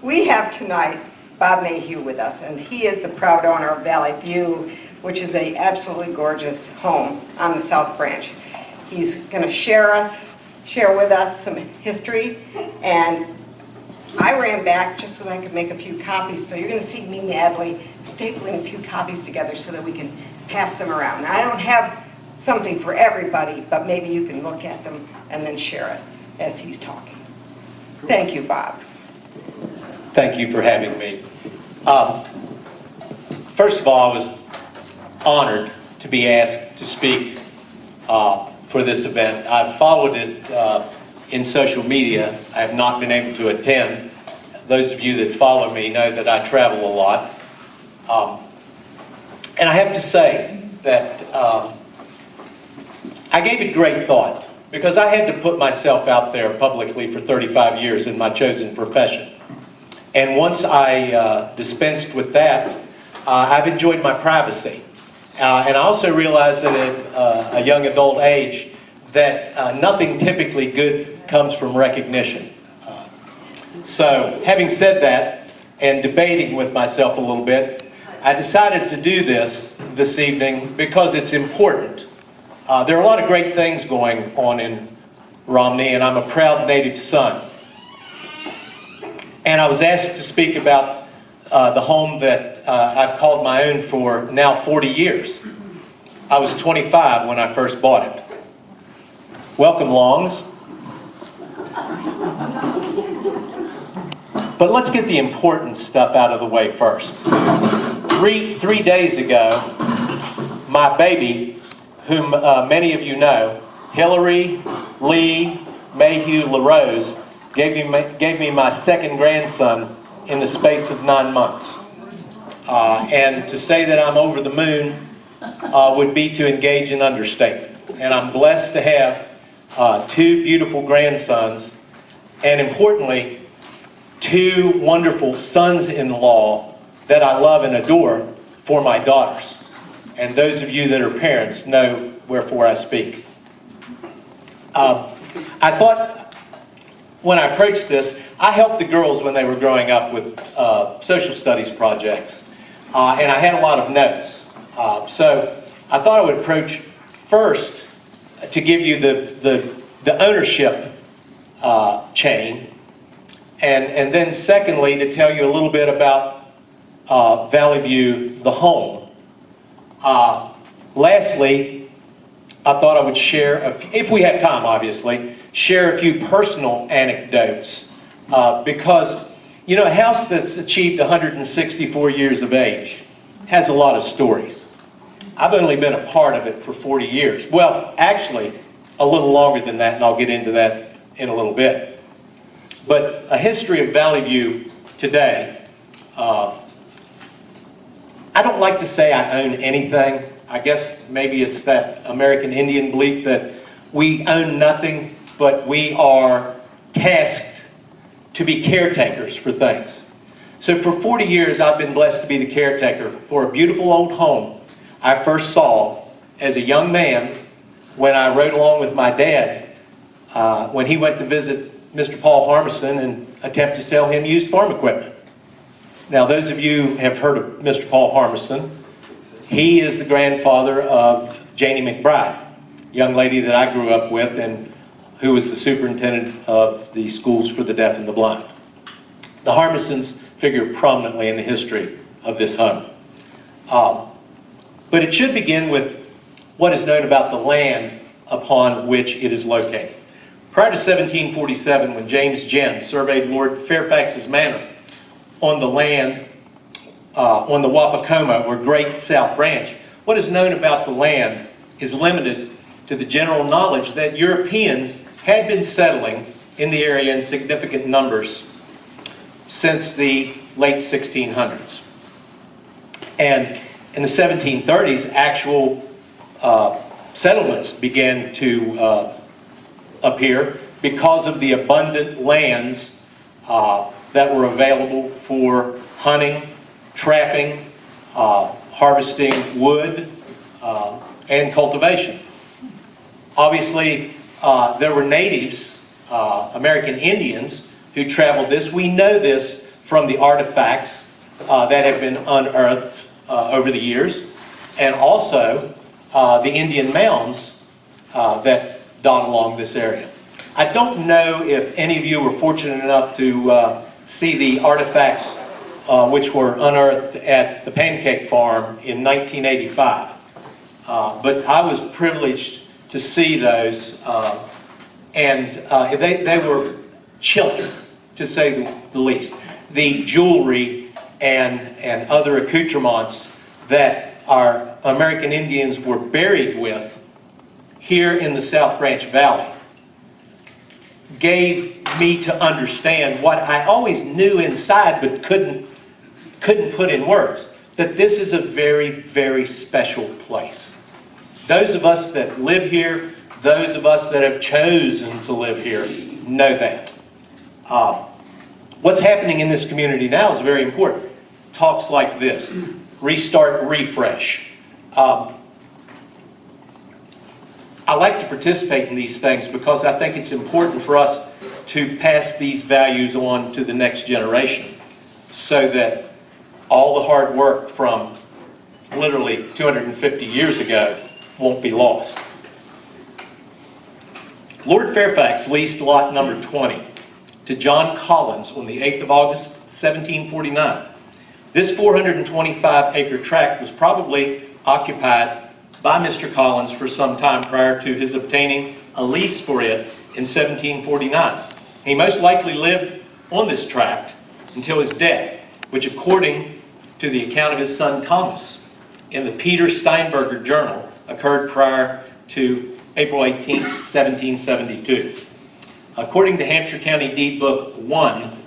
We have tonight Bob Mayhew with us, and he is the proud owner of Valley View, which is an absolutely gorgeous home on the South Branch. He's going to share with us some history, and I ran back just so I could make a few copies. So you're going to see me, Natalie, stapling a few copies together so that we can pass them around. Now, I don't have something for everybody, but maybe you can look at them and then share it as he's talking. Thank you, Bob. Thank you for having me. First of all, I was honored to be asked to speak for this event. I've followed it in social media. I have not been able to attend. Those of you that follow me know that I travel a lot. And I have to say that I gave it great thought because I had to put myself out there publicly for 35 years in my chosen profession. And once I dispensed with that, I've enjoyed my privacy. And I also realized that at a young adult age that nothing typically good comes from recognition. So having said that and debating with myself a little bit, I decided to do this evening because it's important. There are a lot of great things going on in Romney, and I'm a proud native son. And I was asked to speak about the home that I've called my own for now 40 years. I was 25 when I first bought it. Welcome, Longs. But let's get the important stuff out of the way first. Three days ago, my baby, whom many of you know, Hillary Lee Mayhew LaRose, gave me my second grandson in the space of 9 months. And to say that I'm over the moon would be to engage in understatement. And I'm blessed to have two beautiful grandsons, and importantly, two wonderful sons-in-law that I love and adore for my daughters. And those of you that are parents know wherefore I speak. I thought when I approached this, I helped the girls when they were growing up with social studies projects. And I had a lot of notes. So I thought I would approach first to give you the ownership chain. And then secondly, to tell you a little bit about Valley View, the home. Lastly, I thought I would share, if we have time obviously, share a few personal anecdotes. Because, you know, a house that's achieved 164 years of age has a lot of stories. I've only been a part of it for 40 years. Well, actually, a little longer than that, and I'll get into that in a little bit. But a history of Valley View today. I don't like to say I own anything. I guess maybe it's that American Indian belief that we own nothing, but we are tasked to be caretakers for things. So for 40 years, I've been blessed to be the caretaker for a beautiful old home I first saw as a young man when I rode along with my dad when he went to visit Mr. Paul Harmison and attempt to sell him used farm equipment. Now, those of you have heard of Mr. Paul Harmison. He is the grandfather of Janie McBride, young lady that I grew up with and who was the superintendent of the schools for the deaf and the blind. The Harmisons figure prominently in the history of this home. But it should begin with what is known about the land upon which it is located. Prior to 1747, when James Jenn surveyed Lord Fairfax's manor on the land on the Wapakoma, or Great South Branch, what is known about the land is limited to the general knowledge that Europeans had been settling in the area in significant numbers since the late 1600s. And in the 1730s, actual settlements began to appear because of the abundant lands that were available for hunting, trapping, harvesting wood, and cultivation. Obviously, there were natives, American Indians, who traveled this. We know this from the artifacts that have been unearthed over the years, and also the Indian mounds that dot along this area. I don't know if any of you were fortunate enough to see the artifacts which were unearthed at the Pancake Farm in 1985. But I was privileged to see those, and they were chilling, to say the least. The jewelry and other accoutrements that our American Indians were buried with here in the South Branch Valley gave me to understand what I always knew inside but couldn't put in words, that this is a very, very special place. Those of us that live here, those of us that have chosen to live here, know that. What's happening in this community now is very important. Talks like this, restart, refresh. I like to participate in these things because I think it's important for us to pass these values on to the next generation so that all the hard work from literally 250 years ago won't be lost. Lord Fairfax leased lot number 20 to John Collins on the 8th of August, 1749. This 425-acre tract was probably occupied by Mr. Collins for some time prior to his obtaining a lease for it in 1749. He most likely lived on this tract until his death, which according to the account of his son Thomas in the Peter Steinberger Journal occurred prior to April 18, 1772. According to Hampshire County Deed Book 1,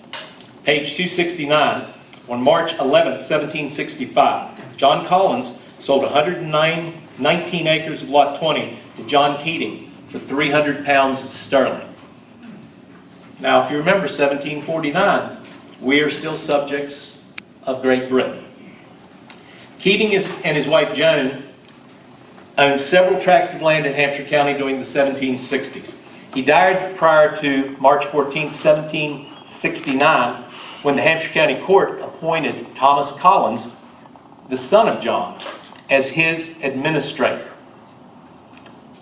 page 269, on March 11, 1765, John Collins sold 119 acres of Lot 20 to John Keating for 300 pounds sterling. Now, if you remember 1749, we are still subjects of Great Britain. Keating and his wife Joan owned several tracts of land in Hampshire County during the 1760s. He died prior to March 14, 1769, when the Hampshire County Court appointed Thomas Collins, the son of John, as his administrator.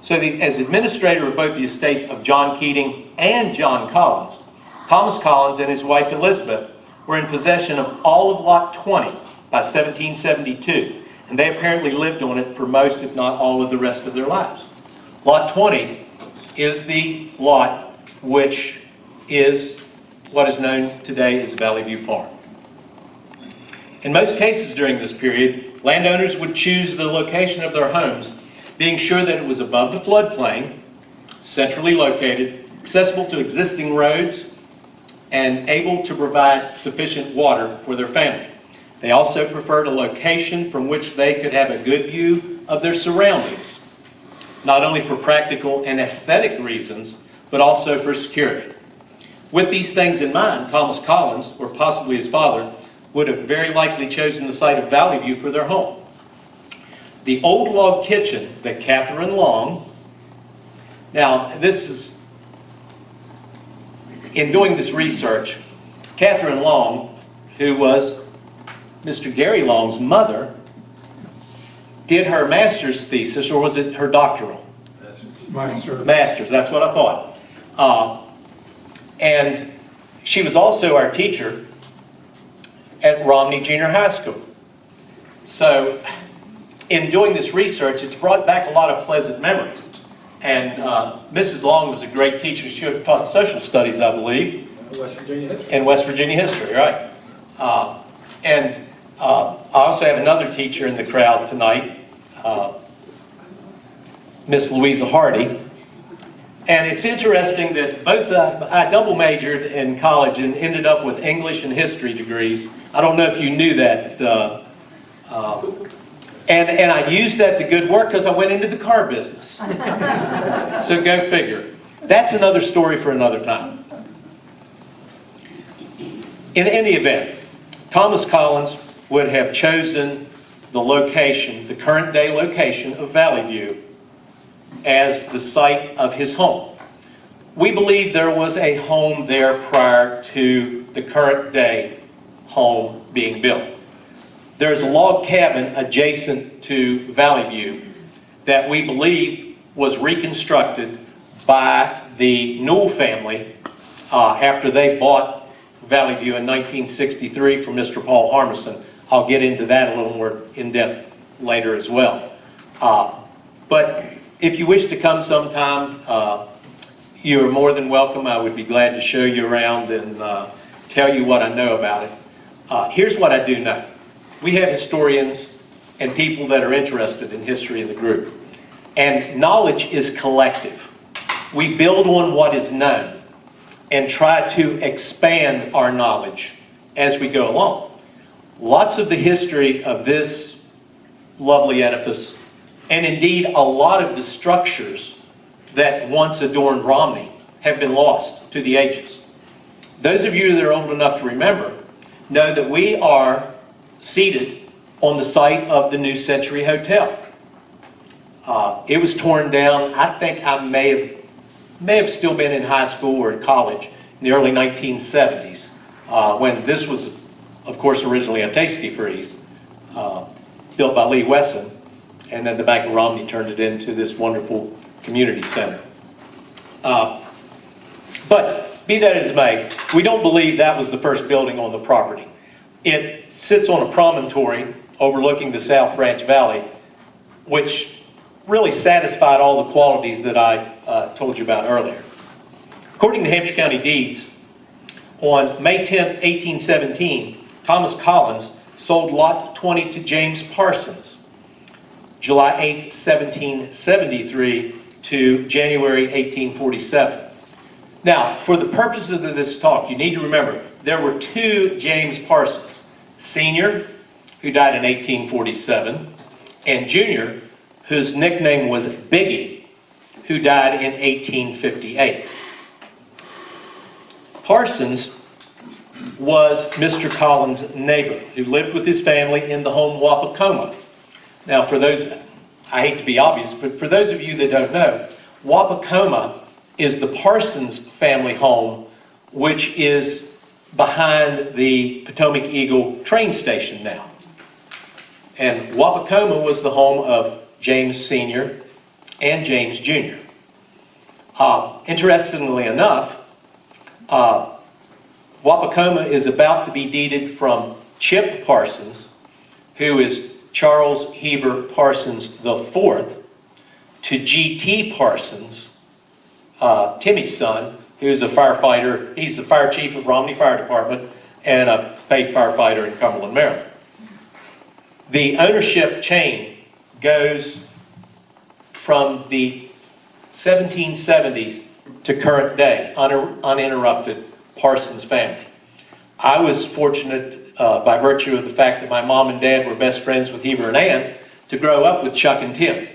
So as administrator of both the estates of John Keating and John Collins, Thomas Collins and his wife Elizabeth were in possession of all of Lot 20 by 1772, and they apparently lived on it for most, if not all, of the rest of their lives. Lot 20 is the lot which is what is known today as Valley View Farm. In most cases during this period, landowners would choose the location of their homes, being sure that it was above the floodplain, centrally located, accessible to existing roads, and able to provide sufficient water for their family. They also preferred a location from which they could have a good view of their surroundings, not only for practical and aesthetic reasons, but also for security. With these things in mind, Thomas Collins, or possibly his father, would have very likely chosen the site of Valley View for their home. The old log kitchen that Catherine Long, now this is, in doing this research, Catherine Long, who was Mr. Gary Long's mother, did her master's thesis, or was it her doctoral? Master's, that's what I thought. And she was also our teacher at Romney Junior High School. So in doing this research, it's brought back a lot of pleasant memories. And Mrs. Long was a great teacher. She taught social studies, I believe. West Virginia history. In West Virginia history, right. And I also have another teacher in the crowd tonight, Miss Louisa Hardy. And it's interesting that both I double majored in college and ended up with English and history degrees. I don't know if you knew that. And I used that to good work because I went into the car business. So go figure. That's another story for another time. In any event, Thomas Collins would have chosen the location, the current day location of Valley View, as the site of his home. We believe there was a home there prior to the current day home being built. There's a log cabin adjacent to Valley View that we believe was reconstructed by the Newell family after they bought Valley View in 1963 from Mr. Paul Harmison. I'll get into that a little more in depth later as well. But if you wish to come sometime, you are more than welcome. I would be glad to show you around and tell you what I know about it. Here's what I do know. We have historians and people that are interested in history in the group. And knowledge is collective. We build on what is known and try to expand our knowledge as we go along. Lots of the history of this lovely edifice, and indeed a lot of the structures that once adorned Romney, have been lost to the ages. Those of you that are old enough to remember know that we are seated on the site of the New Century Hotel. It was torn down. I think I may have still been in high school or in college in the early 1970s when this was, of course, originally a Tasty Freeze built by Lee Wesson, and then the Bank of Romney turned it into this wonderful community center. But be that as it may, we don't believe that was the first building on the property. It sits on a promontory overlooking the South Branch Valley, which really satisfied all the qualities that I told you about earlier. According to Hampshire County Deeds, on May 10, 1817, Thomas Collins sold Lot 20 to James Parsons. July 8, 1773 to January 1847. Now, for the purposes of this talk, you need to remember there were two James Parsons, Sr., who died in 1847, and Jr., whose nickname was Biggie, who died in 1858. Parsons was Mr. Collins' neighbor who lived with his family in the home Wapakoma. Now, for those, I hate to be obvious, but for those of you that don't know, Wapakoma is the Parsons family home, which is behind the Potomac Eagle train station now. And Wapakoma was the home of James Sr. and James Jr. Interestingly enough, Wapakoma is about to be deeded from Chip Parsons, who is Charles Heber Parsons IV, to G.T. Parsons, Timmy's son, who's a firefighter. He's the fire chief of Romney Fire Department and a paid firefighter in Cumberland, Maryland. The ownership chain goes from the 1770s to current day, uninterrupted Parsons family. I was fortunate by virtue of the fact that my mom and dad were best friends with Heber and Ann to grow up with Chuck and Tim.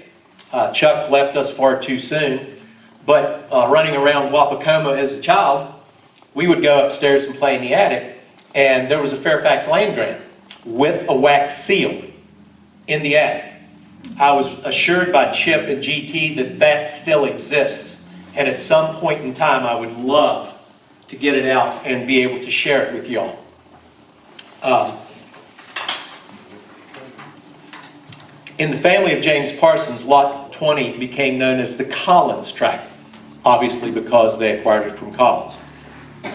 Chuck left us far too soon, but running around Wapakoma as a child, we would go upstairs and play in the attic, and there was a Fairfax land grant with a wax seal in the attic. I was assured by Chip and GT that that still exists, and at some point in time I would love to get it out and be able to share it with y'all. In the family of James Parsons, Lot 20 became known as the Collins tract, obviously because they acquired it from Collins.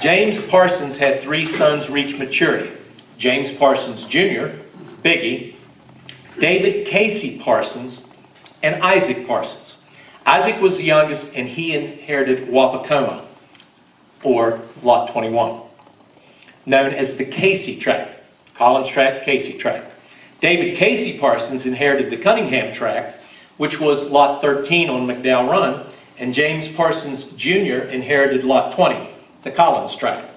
James Parsons had three sons reach maturity: James Parsons Jr., Biggie, David Casey Parsons, and Isaac Parsons. Isaac was the youngest, and he inherited Wapakoma, or Lot 21, known as the Casey tract. Collins tract, Casey tract. David Casey Parsons inherited the Cunningham tract, which was Lot 13 on McDowell Run, and James Parsons Jr. inherited Lot 20, the Collins tract.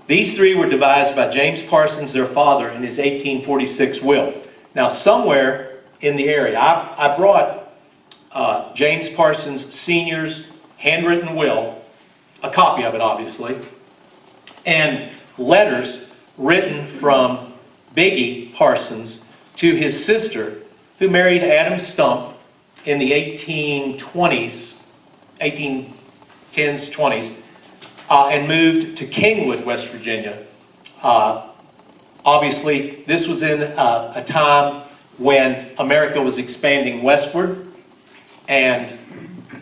These three were devised by James Parsons, their father, in his 1846 will. Now, somewhere in the area, I brought James Parsons Sr.'s handwritten will, a copy of it obviously, and letters written from Biggie Parsons to his sister, who married Adam Stump in the 1820s, 10s, 20s, and moved to Kingwood, West Virginia. Obviously, this was in a time when America was expanding westward, and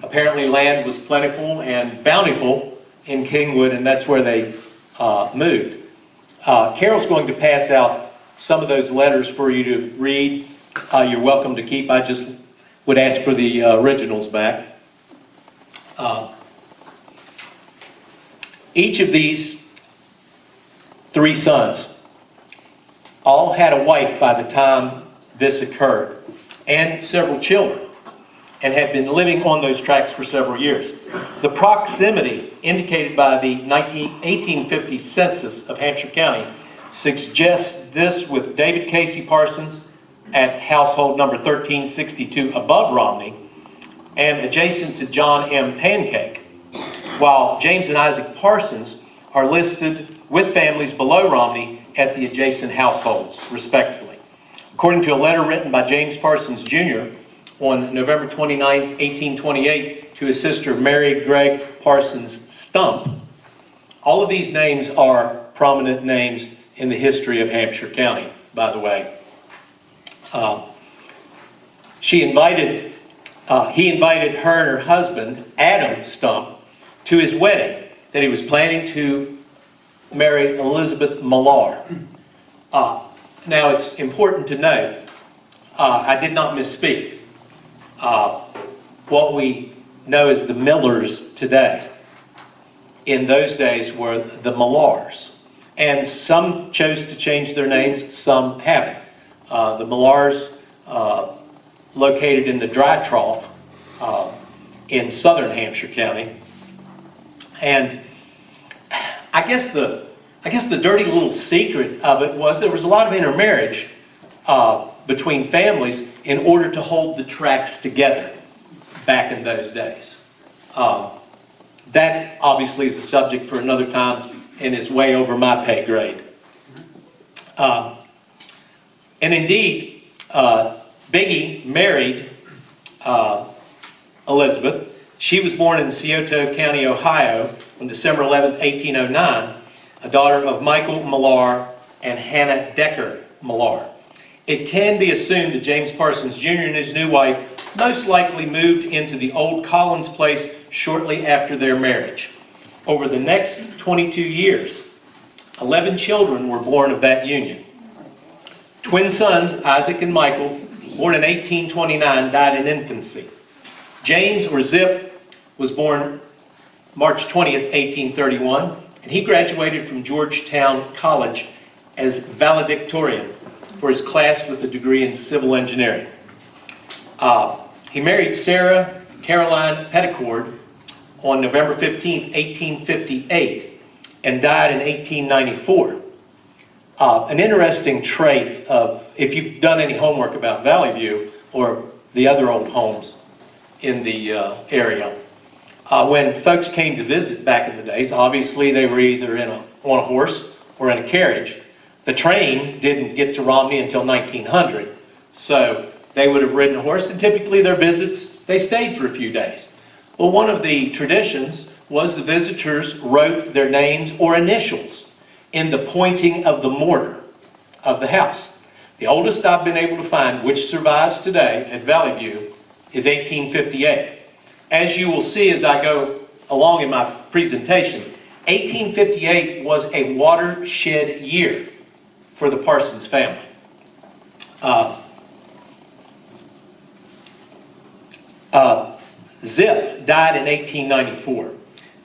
apparently land was plentiful and bountiful in Kingwood, and that's where they moved. Carol's going to pass out some of those letters for you to read. You're welcome to keep. I just would ask for the originals back. Each of these 3 sons all had a wife by the time this occurred, and several children, and had been living on those tracts for several years. The proximity indicated by the 1850 census of Hampshire County suggests this with David Casey Parsons at household number 1362 above Romney and adjacent to John M. Pancake, while James and Isaac Parsons are listed with families below Romney at the adjacent households, respectively. According to a letter written by James Parsons Jr. on November 29, 1828, to his sister Mary Gregg Parsons Stump, all of these names are prominent names in the history of Hampshire County, by the way. He invited her and her husband, Adam Stump, to his wedding that he was planning to marry Elizabeth Millar. Now, it's important to note, I did not misspeak. What we know as the Millers today, in those days were the Millars. And some chose to change their names, some haven't. The Millars, located in the Dry Trough in southern Hampshire County. And I guess the dirty little secret of it was there was a lot of intermarriage between families in order to hold the tracts together back in those days. That obviously is a subject for another time and is way over my pay grade. And indeed, Biggie married Elizabeth. She was born in Scioto County, Ohio on December 11th, 1809, a daughter of Michael Millar and Hannah Decker Millar. It can be assumed that James Parsons Jr. and his new wife most likely moved into the old Collins place shortly after their marriage. Over the next 22 years, 11 children were born of that union. Twin sons, Isaac and Michael, born in 1829, died in infancy. James, or Zip, was born March 20th, 1831, and he graduated from Georgetown College as valedictorian for his class with a degree in civil engineering. He married Sarah Caroline Petticord on November 15th, 1858, and died in 1894. An interesting trait of, if you've done any homework about Valley View or the other old homes in the area, when folks came to visit back in the days, obviously they were either on a horse or in a carriage. The train didn't get to Romney until 1900, so they would have ridden a horse, and typically their visits, they stayed for a few days. Well, one of the traditions was the visitors wrote their names or initials in the pointing of the mortar of the house. The oldest I've been able to find, which survives today at Valley View, is 1858. As you will see as I go along in my presentation, 1858 was a watershed year for the Parsons family. Zip died in 1894.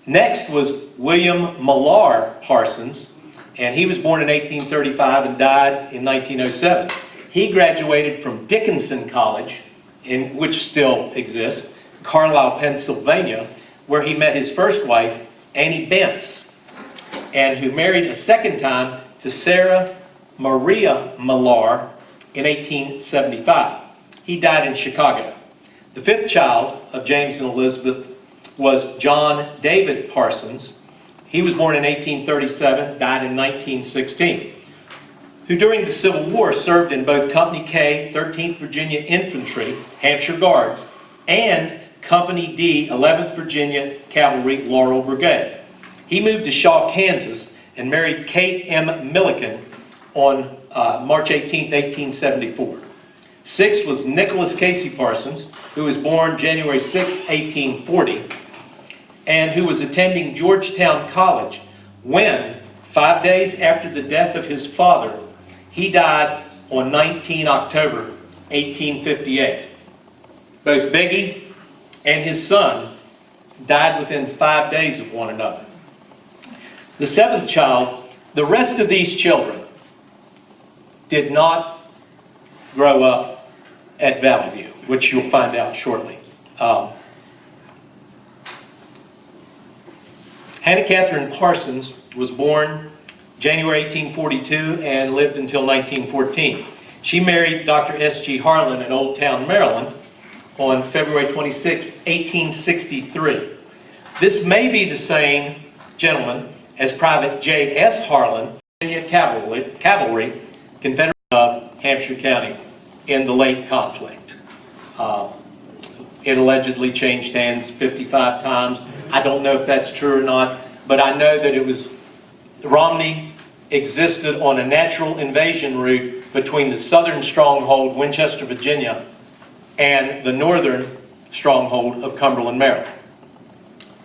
Next was William Millar Parsons, and he was born in 1835 and died in 1907. He graduated from Dickinson College, which still exists, Carlisle, Pennsylvania, where he met his first wife, Annie Bentz, and who married a second time to Sarah Maria Millar in 1875. He died in Chicago. The fifth child of James and Elizabeth was John David Parsons. He was born in 1837, died in 1916, who during the Civil War served in both Company K, 13th Virginia Infantry, Hampshire Guards, and Company D, 11th Virginia Cavalry Laurel Brigade. He moved to Shaw, Kansas, and married Kate M. Milliken on March 18, 1874. 6 was Nicholas Casey Parsons, who was born January 6, 1840, and who was attending Georgetown College when, 5 days after the death of his father, he died on 19 October 1858. Both Biggie and his son died within 5 days of one another. The 7th child, the rest of these children did not grow up at Valley View, which you'll find out shortly. Hannah Catherine Parsons was born January 1842 and lived until 1914. She married Dr. S.G. Harlan in Old Town, Maryland on February 26, 1863. This may be the same gentleman as Private J.S. Harlan, Virginia Cavalry, Confederate of Hampshire County, in the late conflict. It allegedly changed hands 55 times. I don't know if that's true or not, but I know that it was Romney existed on a natural invasion route between the southern stronghold, Winchester, Virginia, and the northern stronghold of Cumberland, Maryland.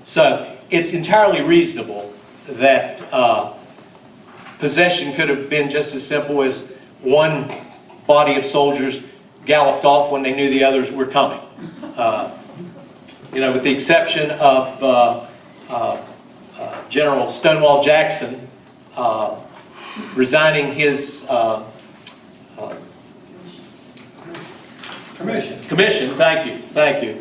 So it's entirely reasonable that possession could have been just as simple as one body of soldiers galloped off when they knew the others were coming. With the exception of General Stonewall Jackson resigning his commission, thank you,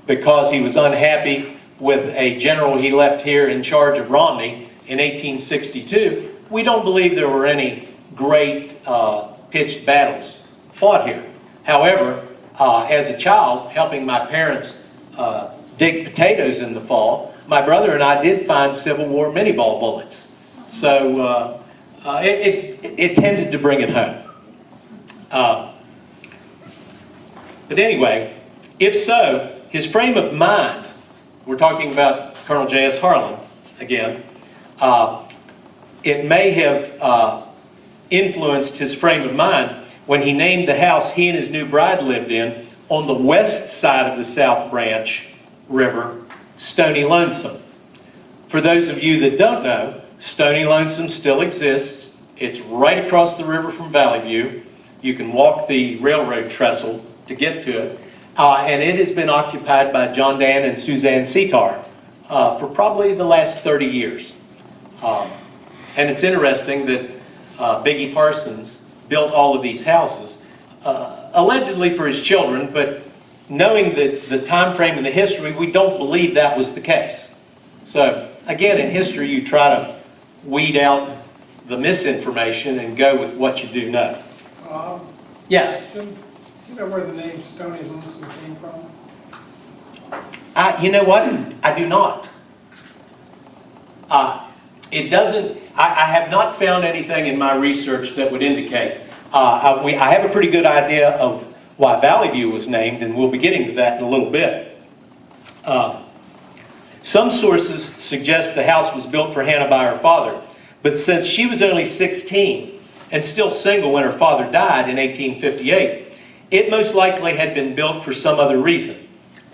because he was unhappy with a general he left here in charge of Romney in 1862. We don't believe there were any great pitched battles fought here. However, as a child, helping my parents dig potatoes in the fall, my brother and I did find Civil War mini-ball bullets. So it tended to bring it home. But anyway, if so, his frame of mind, we're talking about Colonel J.S. Harlan again, it may have influenced his frame of mind when he named the house he and his new bride lived in on the west side of the South Branch River, Stony Lonesome. For those of you that don't know, Stony Lonesome still exists. It's right across the river from Valley View. You can walk the railroad trestle to get to it. And it has been occupied by John Dan and Suzanne Setar for probably the last 30 years. And it's interesting that Biggie Parsons built all of these houses, allegedly for his children, but knowing the time frame and the history, we don't believe that was the case. So again, in history, you try to weed out the misinformation and go with what you do know. Yes? Do you know where the name Stony Lonesome came from? You know what? I do not. It doesn't, I have not found anything in my research that would indicate. I have a pretty good idea of why Valley View was named, and we'll be getting to that in a little bit. Some sources suggest the house was built for Hannah by her father, but since she was only 16 and still single when her father died in 1858, it most likely had been built for some other reason.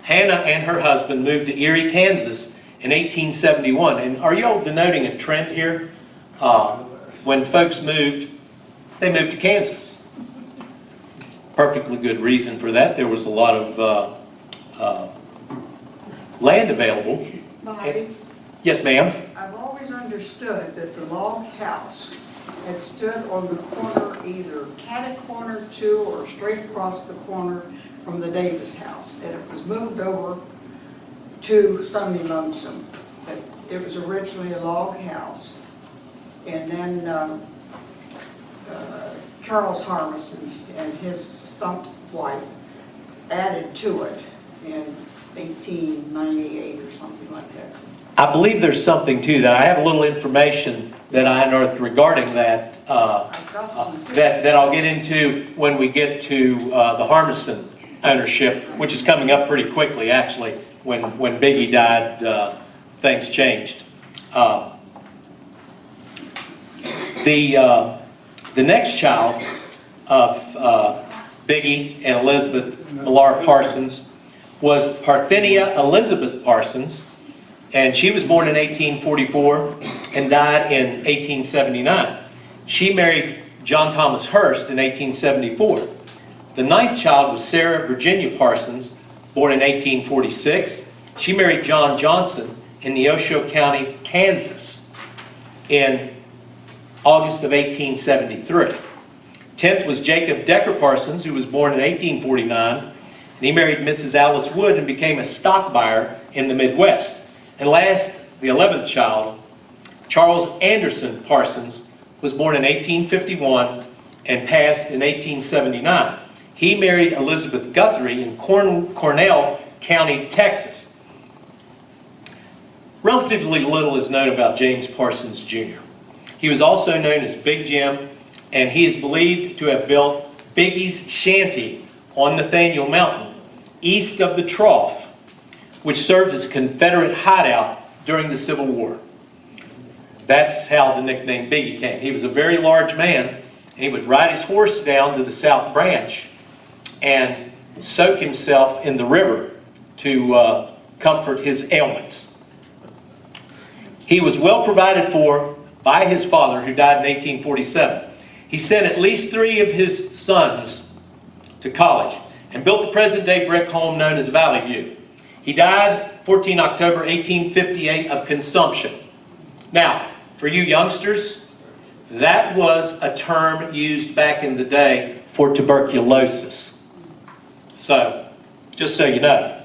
Hannah and her husband moved to Erie, Kansas in 1871. And are you all denoting a trend here? When folks moved, they moved to Kansas. Perfectly good reason for that. There was a lot of land available. Bobby, Yes, ma'am. I've always understood that the log house had stood on the corner, either catty corner to or straight across the corner from the Davis house. And it was moved over to Stony Lonesome. But it was originally a log house. And then Charles Harmison and his stump wife added to it in 1898 or something like that. I believe there's something to that. I have a little information that I unearthed regarding that I've got some that I'll get into when we get to the Harmison ownership, which is coming up pretty quickly, actually. When Biggie died, things changed. The next child of Biggie and Elizabeth Millar Parsons was Parthenia Elizabeth Parsons, and she was born in 1844 and died in 1879. She married John Thomas Hurst in 1874. The ninth child was Sarah Virginia Parsons, born in 1846. She married John Johnson in Neosho County, Kansas, in August of 1873. 10th was Jacob Decker Parsons, who was born in 1849, and he married Mrs. Alice Wood and became a stock buyer in the Midwest. And last, the 11th child, Charles Anderson Parsons, was born in 1851 and passed in 1879. He married Elizabeth Guthrie in Cornell County, Texas. Relatively little is known about James Parsons Jr. He was also known as Big Jim, and he is believed to have built Biggie's shanty on Nathaniel Mountain, east of the Trough, which served as a Confederate hideout during the Civil War. That's how the nickname Biggie came. He was a very large man, and he would ride his horse down to the South Branch and soak himself in the river to comfort his ailments. He was well provided for by his father, who died in 1847. He sent at least 3 of his sons to college and built the present-day brick home known as Valley View. He died 14 October 1858 of consumption. Now, for you youngsters, that was a term used back in the day for tuberculosis. So, just so you know.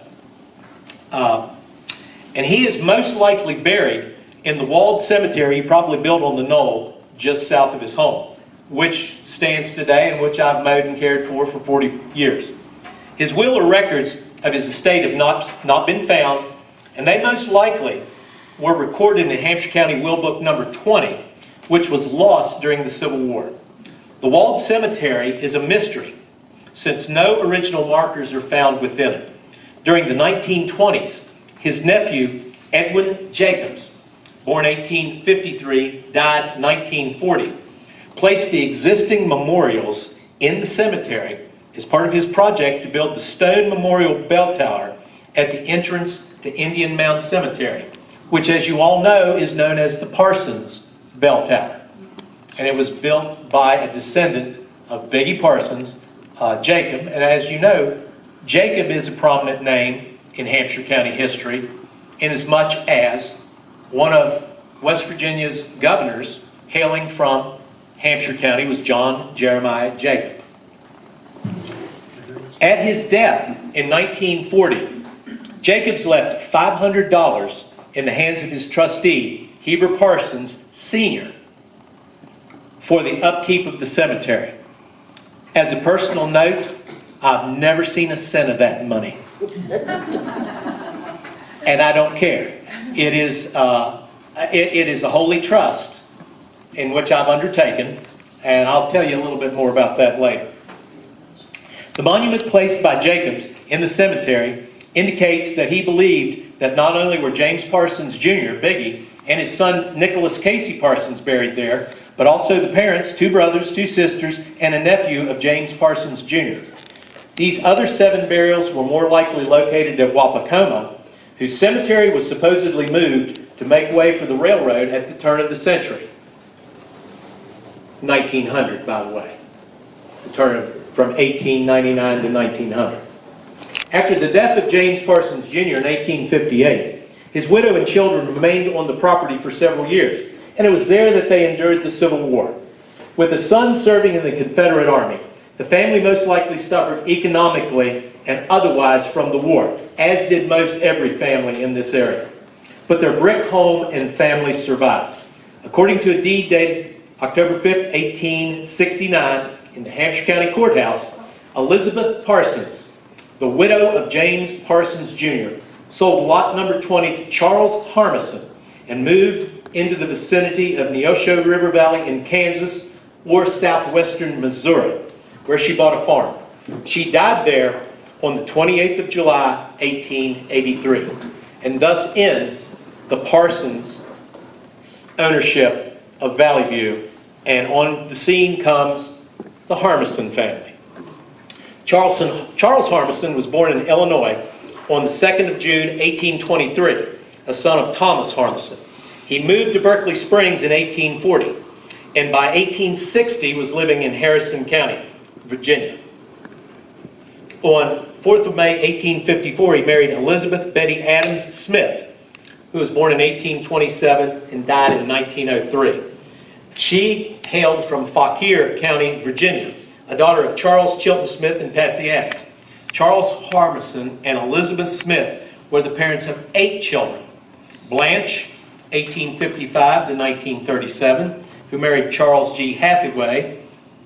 And he is most likely buried in the walled cemetery he probably built on the knoll just south of his home, which stands today and which I've mowed and cared for 40 years. His will or records of his estate have not been found, and they most likely were recorded in Hampshire County Will Book number 20, which was lost during the Civil War. The walled cemetery is a mystery, since no original markers are found within it. During the 1920s, his nephew, Edwin Jacobs, born 1853, died 1940, placed the existing memorials in the cemetery as part of his project to build the stone memorial bell tower at the entrance to Indian Mound Cemetery, which, as you all know, is known as the Parsons Bell Tower. And it was built by a descendant of Biggie Parsons, Jacob. And as you know, Jacob is a prominent name in Hampshire County history, inasmuch as one of West Virginia's governors hailing from Hampshire County was John Jeremiah Jacob. At his death in 1940, Jacobs left $500 in the hands of his trustee, Heber Parsons Sr., for the upkeep of the cemetery. As a personal note, I've never seen a cent of that money. And I don't care. It is a holy trust in which I've undertaken, and I'll tell you a little bit more about that later. The monument placed by Jacobs in the cemetery indicates that he believed that not only were James Parsons Jr., Biggie, and his son Nicholas Casey Parsons buried there, but also the parents, 2 brothers, 2 sisters, and a nephew of James Parsons Jr. These other 7 burials were more likely located at Wapakoma, whose cemetery was supposedly moved to make way for the railroad at the turn of the century. 1900, by the way. The turn of from 1899 to 1900. After the death of James Parsons Jr. in 1858, his widow and children remained on the property for several years, and it was there that they endured the Civil War. With a son serving in the Confederate Army, the family most likely suffered economically and otherwise from the war, as did most every family in this area. But their brick home and family survived. According to a deed dated October 5th, 1869, in the Hampshire County Courthouse, Elizabeth Parsons, the widow of James Parsons Jr., sold lot number 20 to Charles Harmison and moved into the vicinity of Neosho River Valley in Kansas or southwestern Missouri, where she bought a farm. She died there on the 28th of July, 1883. And thus ends the Parsons ownership of Valley View. And on the scene comes the Harmison family. Charles Harmison was born in Illinois on the 2nd of June, 1823, a son of Thomas Harmison. He moved to Berkeley Springs in 1840, and by 1860 was living in Harrison County, Virginia. On 4th of May, 1854, he married Elizabeth Betty Adams Smith, who was born in 1827 and died in 1903. She hailed from Fauquier County, Virginia, a daughter of Charles Chilton Smith and Patsy Adams. Charles Harmison and Elizabeth Smith were the parents of 8 children. Blanche, 1855 to 1937, who married Charles G. Hathaway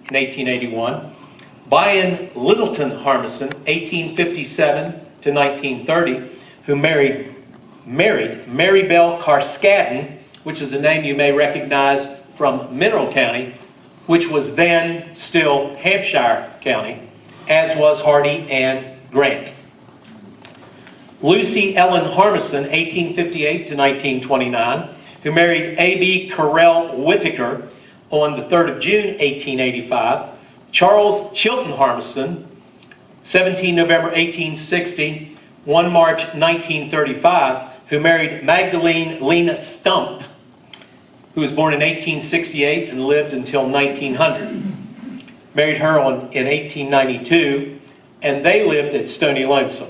in 1881. Byron Littleton Harmison, 1857 to 1930, who married Mary Bell Carskadden, which is a name you may recognize from Mineral County, which was then still Hampshire County, as was Hardy and Grant. Lucy Ellen Harmison, 1858 to 1929, who married A.B. Carrell Whittaker on the 3rd of June, 1885. Charles Chilton Harmison, 17 November 1860, 1 March 1935, who married Magdalene Lena Stump, who was born in 1868 and lived until 1900. Married her in 1892, and they lived at Stony Lonesome.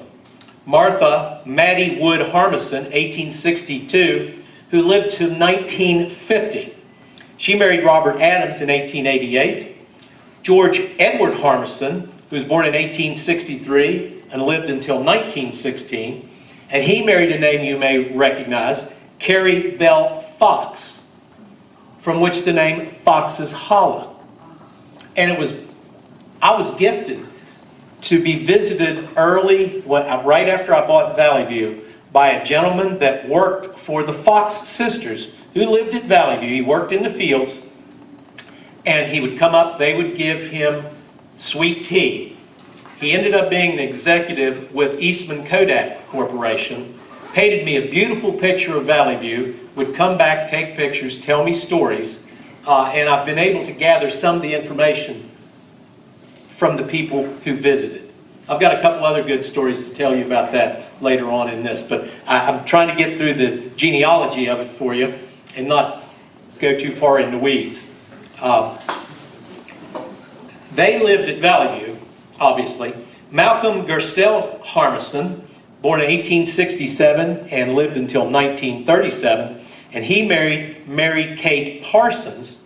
Martha Mattie Wood Harmison, 1862, who lived to 1950. She married Robert Adams in 1888. George Edward Harmison, who was born in 1863 and lived until 1916, and he married a name you may recognize, Carrie Bell Fox, from which the name Fox's Hollow. And I was gifted to be visited early, right after I bought Valley View, by a gentleman that worked for the Fox sisters, who lived at Valley View. He worked in the fields, and he would come up, they would give him sweet tea. He ended up being an executive with Eastman Kodak Corporation, painted me a beautiful picture of Valley View, would come back, take pictures, tell me stories, and I've been able to gather some of the information from the people who visited. I've got a couple other good stories to tell you about that later on in this, but I'm trying to get through the genealogy of it for you and not go too far in the weeds. They lived at Valley View, obviously. Malcolm Gerstel Harmison, born in 1867 and lived until 1937, and he married Mary Kate Parsons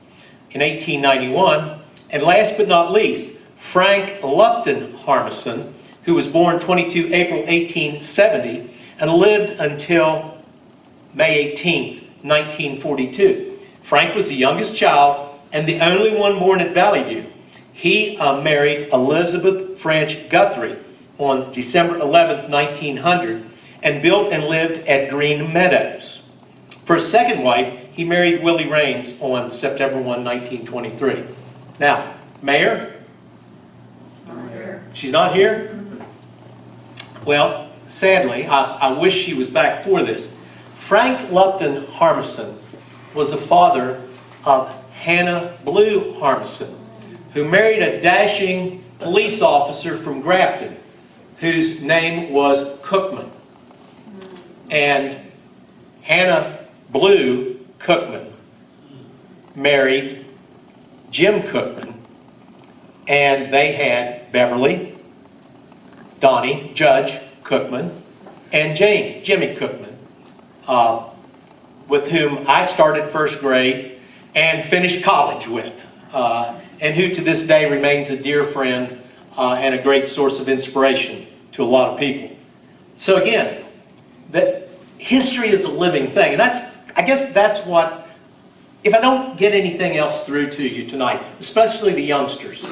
in 1891. And last but not least, Frank Lupton Harmison, who was born 22 April 1870 and lived until May 18, 1942. Frank was the youngest child and the only one born at Valley View. He married Elizabeth French Guthrie on December 11, 1900, and built and lived at Green Meadows. For his second wife, he married Willie Raines on September 1, 1923. Now, Mayor? She's not here? Well, sadly, I wish she was back for this. Frank Lupton Harmison was the father of Hannah Blue Harmison, who married a dashing police officer from Grafton, whose name was Cookman. And Hannah Blue Cookman married Jim Cookman, and they had Beverly, Donnie, Judge Cookman, and Jimmy Cookman, with whom I started first grade and finished college with, and who to this day remains a dear friend and a great source of inspiration to a lot of people. So again, that history is a living thing, and I guess that's what, if I don't get anything else through to you tonight, especially the youngsters,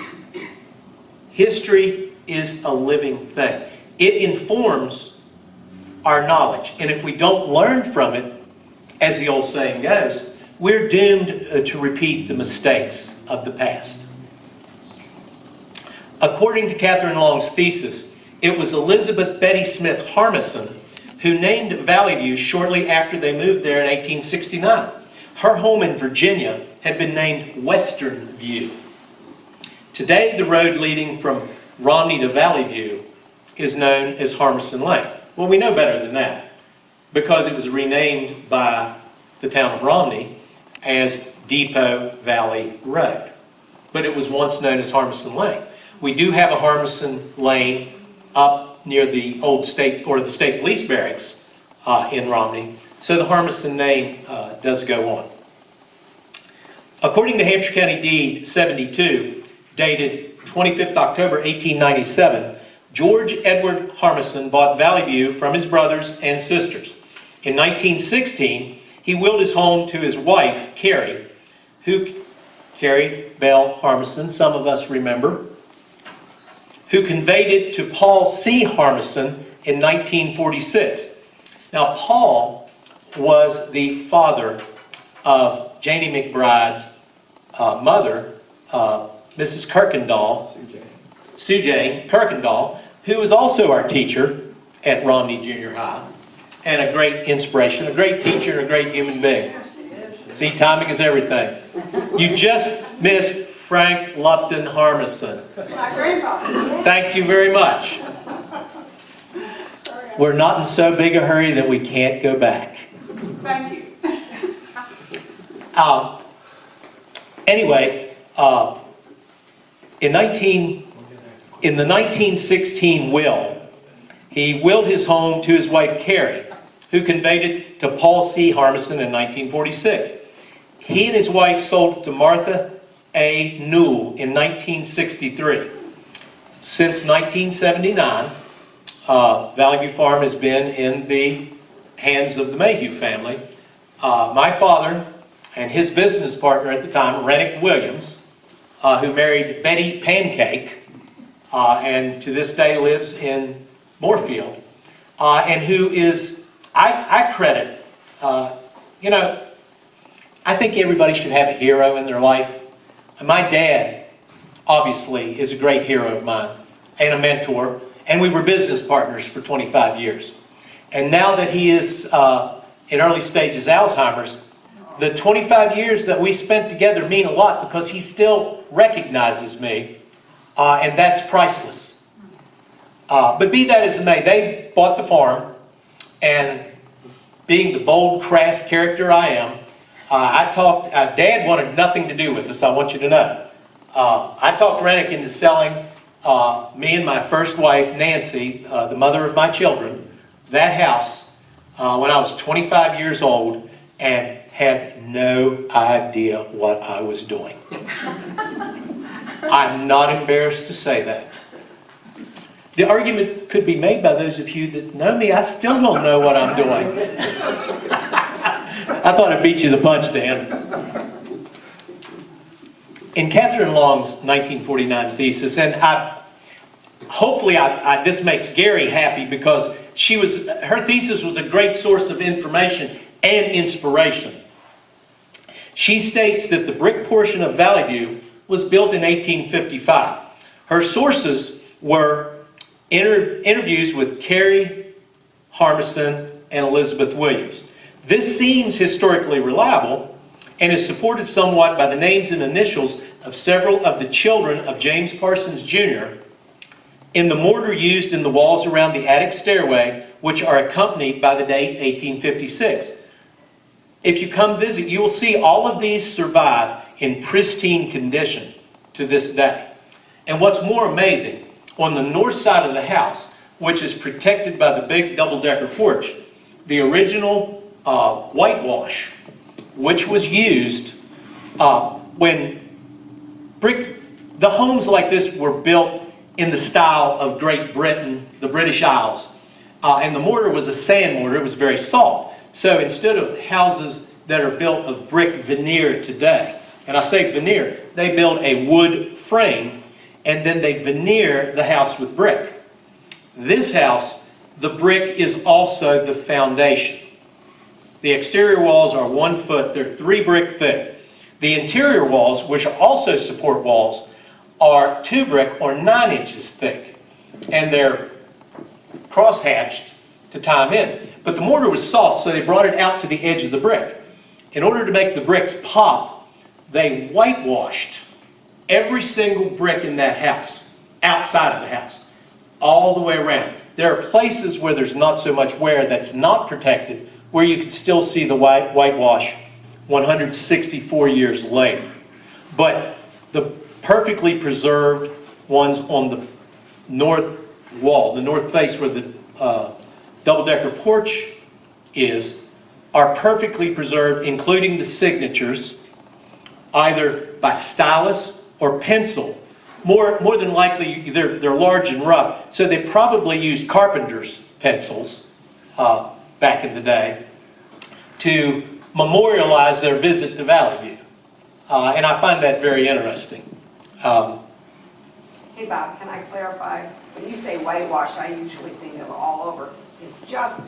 history is a living thing. It informs our knowledge, and if we don't learn from it, as the old saying goes, we're doomed to repeat the mistakes of the past. According to Catherine Long's thesis, It was Elizabeth Betty Smith Harmison who named Valley View shortly after they moved there in 1869. Her home in Virginia had been named Western View. Today, the road leading from Romney to Valley View is known as Harmison Lane. Well, we know better than that because it was renamed by the town of Romney as Depot Valley Road. But it was once known as Harmison Lane. We do have a Harmison Lane up near the old state, or the state police barracks in Romney. So the Harmison name does go on. According to Hampshire County Deed 72, dated 25th October 1897, George Edward Harmison bought Valley View from his brothers and sisters. In 1916, he willed his home to his wife, Carrie Bell Harmison, some of us remember, who conveyed it to Paul C. Harmison in 1946. Now, Paul was the father of Janie McBride's mother, Mrs. Kirkendall, Sue Jane Kirkendall, who was also our teacher at Romney Junior High, and a great inspiration, a great teacher, and a great human being. See, timing is everything. You just missed Frank Lupton Harmison. My grandfather. Thank you very much. We're not in so big a hurry that we can't go back. Thank you. Anyway, in the 1916 will, he willed his home to his wife Carrie, who conveyed it to Paul C. Harmison in 1946. He and his wife sold it to Martha A. Newell in 1963. Since 1979, Valley View Farm has been in the hands of the Mayhew family. My father and his business partner at the time, Rennick Williams, who married Betty Pancake, and to this day lives in Moorfield, and who is, I credit, I think everybody should have a hero in their life. My dad, obviously, is a great hero of mine and a mentor, and we were business partners for 25 years. And now that he is in early stages Alzheimer's, the 25 years that we spent together mean a lot because he still recognizes me, and that's priceless. But be that as it may, they bought the farm, and being the bold, crass character I am, Dad wanted nothing to do with us, I want you to know. I talked Rennick into selling me and my first wife, Nancy, the mother of my children, that house when I was 25 years old and had no idea what I was doing. I'm not embarrassed to say that. The argument could be made by those of you that know me, I still don't know what I'm doing. I thought I beat you to the punch, Dan. In Catherine Long's 1949 thesis, and hopefully this makes Gary happy because her thesis was a great source of information and inspiration. She states that the brick portion of Valley View was built in 1855. Her sources were interviews with Carrie Harmison and Elizabeth Williams. This seems historically reliable and is supported somewhat by the names and initials of several of the children of James Parsons Jr. in the mortar used in the walls around the attic stairway, which are accompanied by the date 1856. If you come visit, you will see all of these survive in pristine condition to this day. And what's more amazing, on the north side of the house, which is protected by the big double-decker porch, the original whitewash, which was used when the homes like this were built in the style of Great Britain, the British Isles, and the mortar was a sand mortar. It was very soft. So instead of houses that are built of brick veneer today, and I say veneer, they build a wood frame and then they veneer the house with brick. This house, the brick is also the foundation. The exterior walls are 1 foot, they're 3 brick thick. The interior walls, which are also support walls, are 2 brick or 9 inches thick. And they're crosshatched to tie them in. But the mortar was soft, so they brought it out to the edge of the brick. In order to make the bricks pop, they whitewashed every single brick in that house, outside of the house, all the way around. There are places where there's not so much wear that's not protected, where you can still see the whitewash 164 years later. But the perfectly preserved ones on the north wall, the north face where the double-decker porch is, are perfectly preserved, including the signatures, either by stylus or pencil. More than likely, they're large and rough, so they probably used carpenter's pencils back in the day to memorialize their visit to Valley View. And I find that very interesting. Hey Bob, can I clarify? When you say whitewash, I usually think of all over. It's just,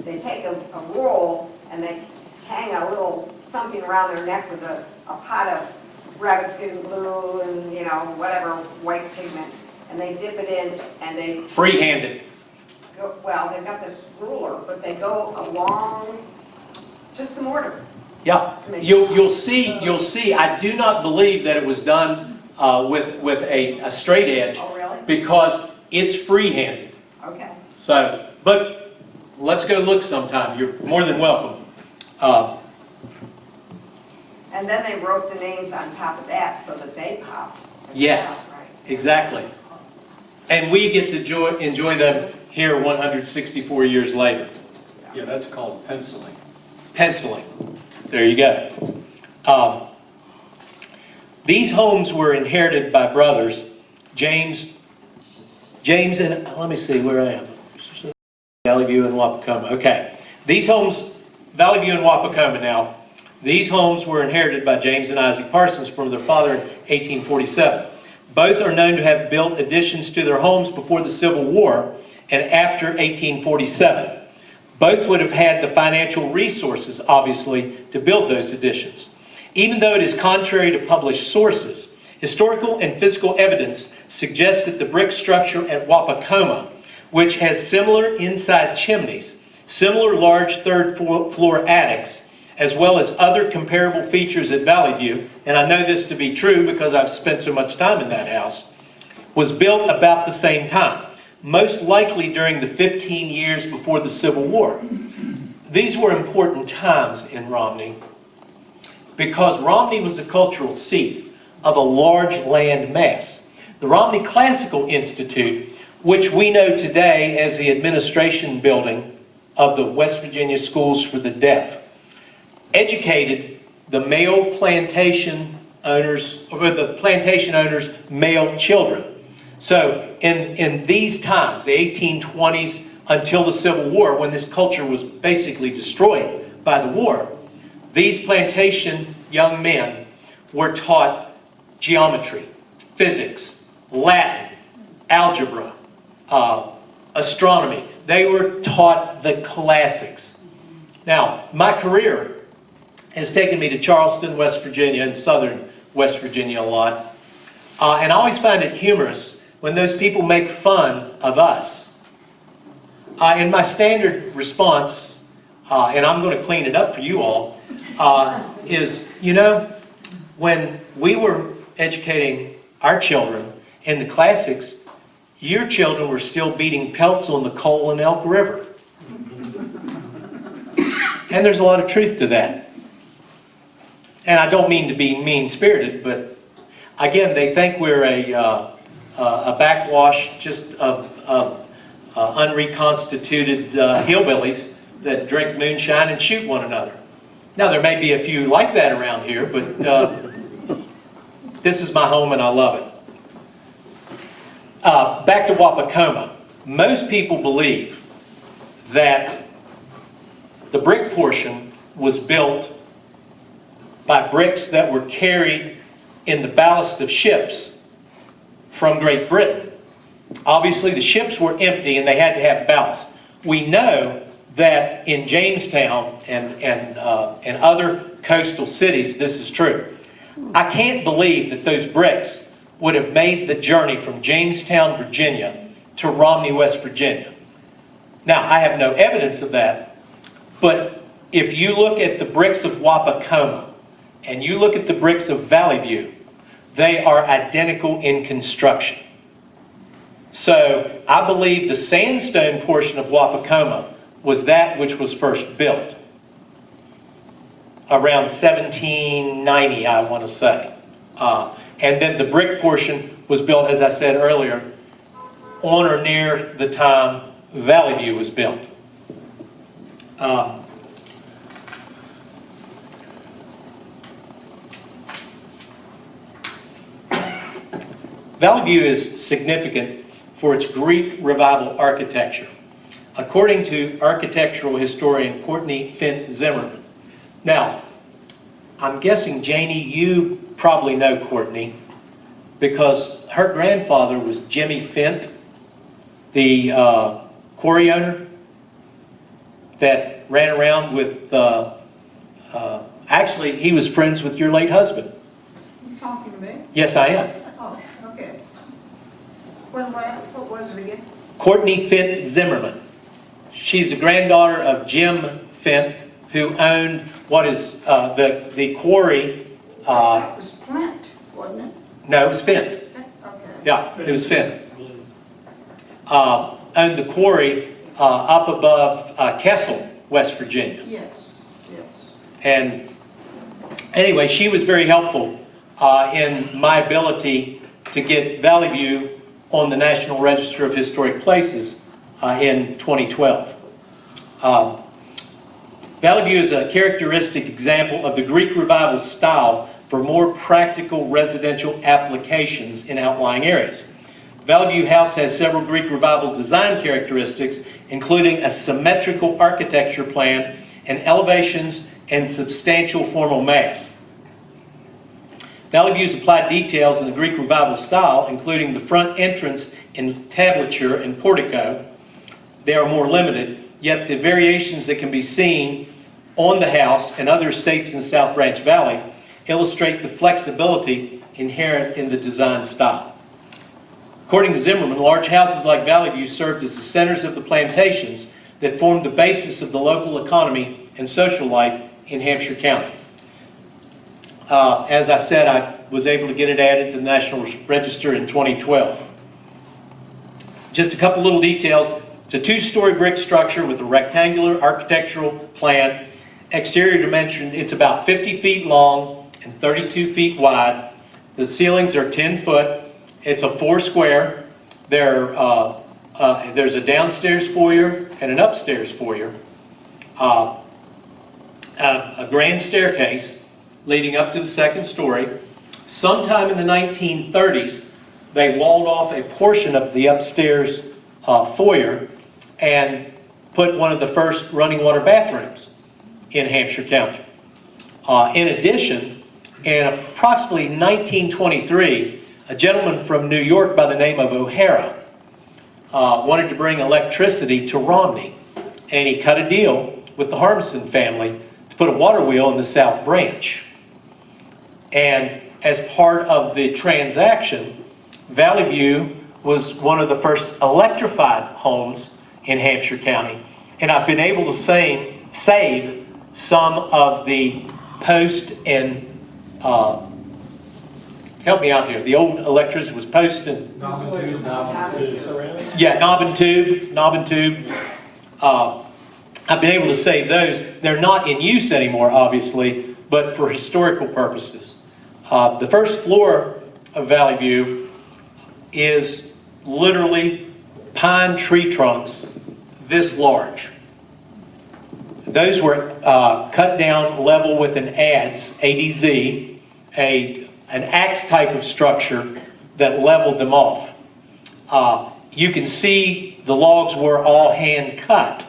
they take a roll and they hang a little something around their neck with a pot of rabbit skin glue and, you know, whatever white pigment, and they dip it in and they Free-handed. go, well, they've got this ruler, but they go along just the mortar. Yeah, you'll see, I do not believe that it was done with a straight edge. Oh, really? Because it's free-handed. Okay. So, but let's go look sometime. You're more than welcome. And then they wrote the names on top of that so that they pop. as Yes, well, right? exactly. And we get to enjoy them here 164 years later. Yeah, that's called penciling. Penciling. There you go. These homes were inherited by brothers, James and, let me see where I am. Valley View and Wapakoma. Okay. These homes, Valley View and Wapakoma now, these homes were inherited by James and Isaac Parsons from their father in 1847. Both are known to have built additions to their homes before the Civil War and after 1847. Both would have had the financial resources, obviously, to build those additions. Even though it is contrary to published sources, historical and physical evidence suggests that the brick structure at Wapakoma, which has similar inside chimneys, similar large third floor attics, as well as other comparable features at Valley View, and I know this to be true because I've spent so much time in that house, was built about the same time, most likely during the 15 years before the Civil War. These were important times in Romney because Romney was the cultural seat of a large land mass. The Romney Classical Institute, which we know today as the administration building of the West Virginia Schools for the Deaf, educated the male plantation owners, or the plantation owners' male children. So in these times, the 1820s until the Civil War, when this culture was basically destroyed by the war, these plantation young men were taught geometry, physics, Latin, algebra, astronomy. They were taught the classics. Now, my career has taken me to Charleston, West Virginia, and southern West Virginia a lot. And I always find it humorous when those people make fun of us. And my standard response, and I'm going to clean it up for you all, is, you know, when we were educating our children in the classics, your children were still beating pelts on the coal in Elk River. And there's a lot of truth to that. And I don't mean to be mean-spirited, but again, they think we're a backwash just of unreconstituted hillbillies that drink moonshine and shoot one another. Now, there may be a few like that around here, but this is my home and I love it. Back to Wapakoma. Most people believe that the brick portion was built by bricks that were carried in the ballast of ships from Great Britain. Obviously, the ships were empty and they had to have ballast. We know that in Jamestown and other coastal cities, this is true. I can't believe that those bricks would have made the journey from Jamestown, Virginia to Romney, West Virginia. Now, I have no evidence of that, but if you look at the bricks of Wapakoma and you look at the bricks of Valley View, they are identical in construction. So I believe the sandstone portion of Wapakoma was that which was first built around 1790, I want to say. And then the brick portion was built, as I said earlier, on or near the time Valley View was built. Valley View is significant for its Greek Revival architecture. According to architectural historian Courtney Fint Zimmerman. Now, I'm guessing, Janie, you probably know Courtney because her grandfather was Jimmy Fint, the quarry owner that ran around with, actually, he was friends with your late husband. You talking to me? Yes, I am. Oh, okay. What was it again? Courtney Fint Zimmerman. She's the granddaughter of Jim Fint, who owned what is the quarry. That was Flint, wasn't it? No, it was Fint. Okay. Yeah, it was Fint. Owned the quarry up above Kessel, West Virginia. Yes, yes. And anyway, she was very helpful in my ability to get Valley View on the National Register of Historic Places in 2012. Valley View is a characteristic example of the Greek Revival style for more practical residential applications in outlying areas. Valley View House has several Greek Revival design characteristics, including a symmetrical architecture plan and elevations and substantial formal mass. Valley View's applied details in the Greek Revival style, including the front entrance entablature and portico. They are more limited, yet the variations that can be seen on the house and other estates in the South Branch Valley illustrate the flexibility inherent in the design style. According to Zimmerman, large houses like Valley View served as the centers of the plantations that formed the basis of the local economy and social life in Hampshire County. As I said, I was able to get it added to the National Register in 2012. Just a couple little details. It's a two-story brick structure with a rectangular architectural plan. Exterior dimension, it's about 50 feet long and 32 feet wide. The ceilings are 10 foot. It's a 4 square. There's a downstairs foyer and an upstairs foyer. A grand staircase leading up to the second story. Sometime in the 1930s, they walled off a portion of the upstairs foyer and put one of the first running water bathrooms in Hampshire County. In addition, in approximately 1923, a gentleman from New York by the name of O'Hara wanted to bring electricity to Romney, and he cut a deal with the Harmison family to put a water wheel in the South Branch. And as part of the transaction, Valley View was one of the first electrified homes in Hampshire County. And I've been able to save some of the post and, help me out here, the old electricity was post and, knob and tube. I've been able to save those. They're not in use anymore, obviously, but for historical purposes. The first floor of Valley View is literally pine tree trunks this large. Those were cut down level with an ADZ, an axe type of structure that leveled them off. You can see the logs were all hand cut,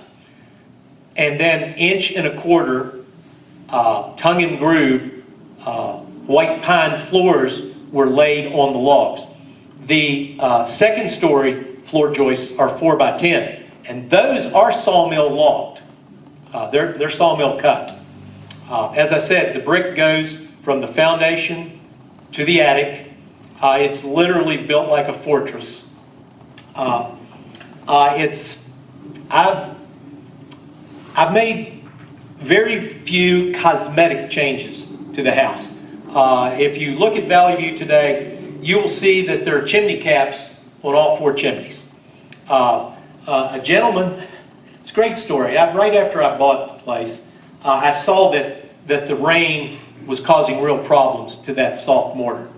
and then 1.25 inch tongue and groove white pine floors were laid on the logs. The second story floor joists are 4 by 10, and those are sawmill logged. They're sawmill cut. As I said, the brick goes from the foundation to the attic. It's literally built like a fortress. It's I've made very few cosmetic changes to the house. If you look at Valley View today, you will see that there are chimney caps on all 4 chimneys. A gentleman, it's a great story. Right after I bought the place, I saw that the rain was causing real problems to that soft mortar.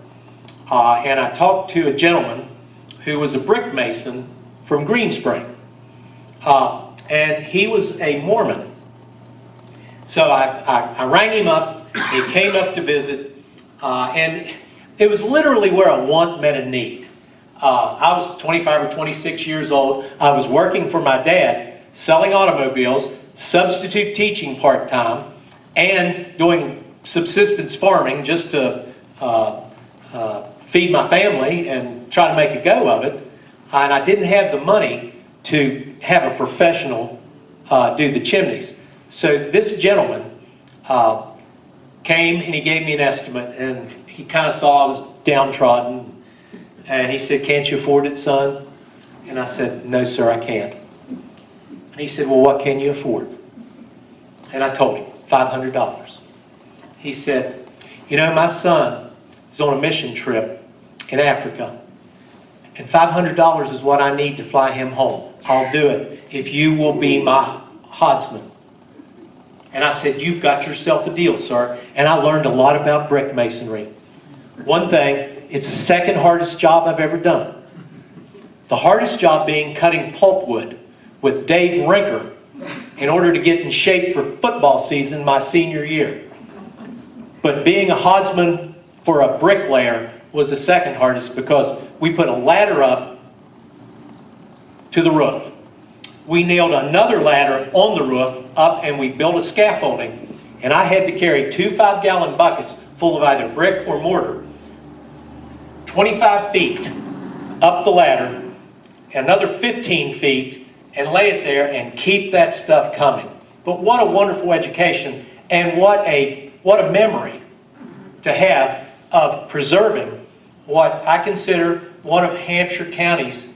And I talked to a gentleman who was a brick mason from Green Spring. And he was a Mormon. So I rang him up, he came up to visit, and it was literally where a want met a need. I was 25 or 26 years old. I was working for my dad, selling automobiles, substitute teaching part-time, and doing subsistence farming just to feed my family and try to make a go of it. And I didn't have the money to have a professional do the chimneys. So this gentleman came and he gave me an estimate, and he kind of saw I was downtrodden, and he said, "Can't you afford it, son?" And I said, "No, sir, I can't." And he said, "Well, what can you afford?" And I told him, $500. He said, "You know, my son is on a mission trip in Africa, and $500 is what I need to fly him home. I'll do it if you will be my hodsman." And I said, "You've got yourself a deal, sir." And I learned a lot about brick masonry. One thing, it's the second hardest job I've ever done. The hardest job being cutting pulpwood with Dave Rinker in order to get in shape for football season my senior year. But being a hodsman for a bricklayer was the second hardest, because we put a ladder up to the roof. We nailed another ladder on the roof up, and we built a scaffolding. And I had to carry 2 5-gallon buckets full of either brick or mortar 25 feet up the ladder, another 15 feet, and lay it there and keep that stuff coming. But what a wonderful education, and what a memory to have of preserving what I consider one of Hampshire County's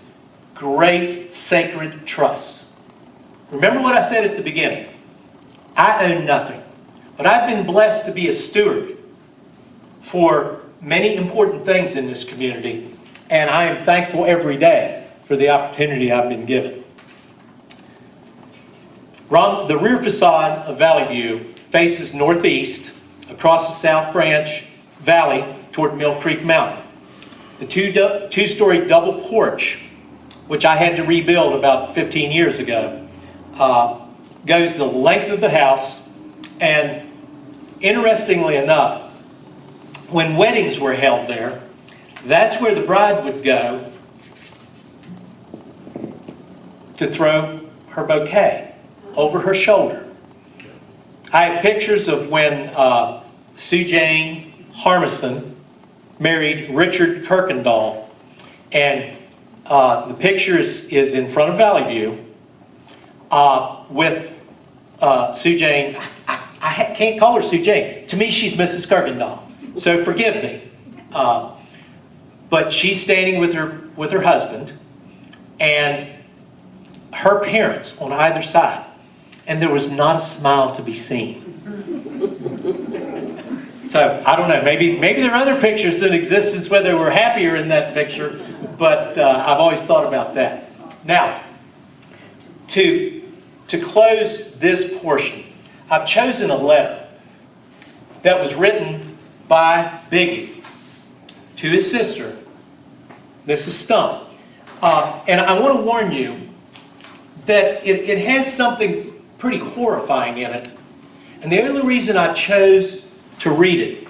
great sacred trusts. Remember what I said at the beginning. I own nothing, but I've been blessed to be a steward for many important things in this community, and I am thankful every day for the opportunity I've been given. The rear facade of Valley View faces northeast across the South Branch Valley toward Mill Creek Mountain. The two-story double porch, which I had to rebuild about 15 years ago, goes the length of the house. And interestingly enough, when weddings were held there, that's where the bride would go to throw her bouquet over her shoulder. I have pictures of when Sue Jane Harmison married Richard Kirkendall, and the picture is in front of Valley View with Sue Jane. I can't call her Sue Jane. To me, she's Mrs. Kirkendall, so forgive me. But she's standing with her husband and her parents on either side, and there was not a smile to be seen. So I don't know. Maybe there are other pictures in existence where they were happier in that picture, but I've always thought about that. Now, to close this portion, I've chosen a letter that was written by Biggie to his sister, Mrs. Stump. And I want to warn you that it has something pretty horrifying in it. And the only reason I chose to read it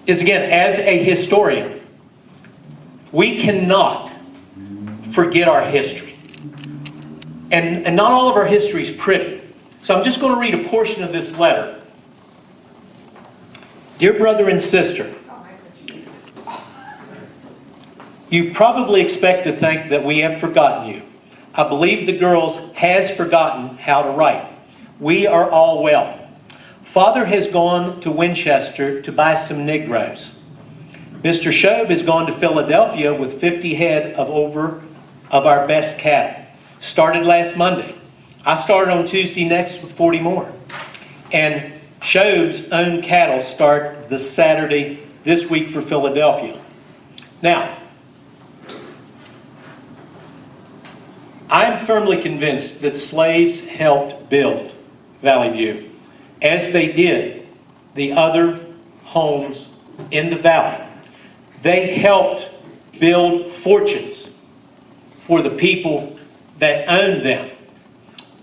is, again, as a historian, we cannot forget our history. And not all of our history is pretty. So I'm just going to read a portion of this letter. Dear brother and sister, you probably expect to think that we have forgotten you. I believe the girls has forgotten how to write. We are all well. Father has gone to Winchester to buy some Negroes. Mr. Shobe has gone to Philadelphia with 50 head of our best cattle. started last Monday. I started on Tuesday next with 40 more. And Shobe's own cattle start this Saturday this week for Philadelphia. Now, I'm firmly convinced that slaves helped build Valley View, as they did the other homes in the valley. They helped build fortunes for the people that owned them.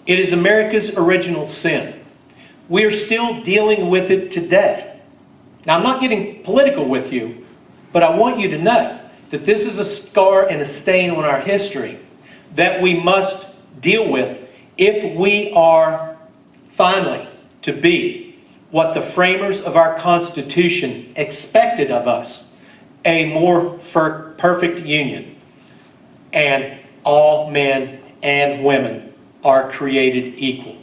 It is America's original sin. We are still dealing with it today. Now, I'm not getting political with you, but I want you to know that this is a scar and a stain on our history that we must deal with if we are finally to be what the framers of our Constitution expected of us, a more perfect union. And all men and women are created equal.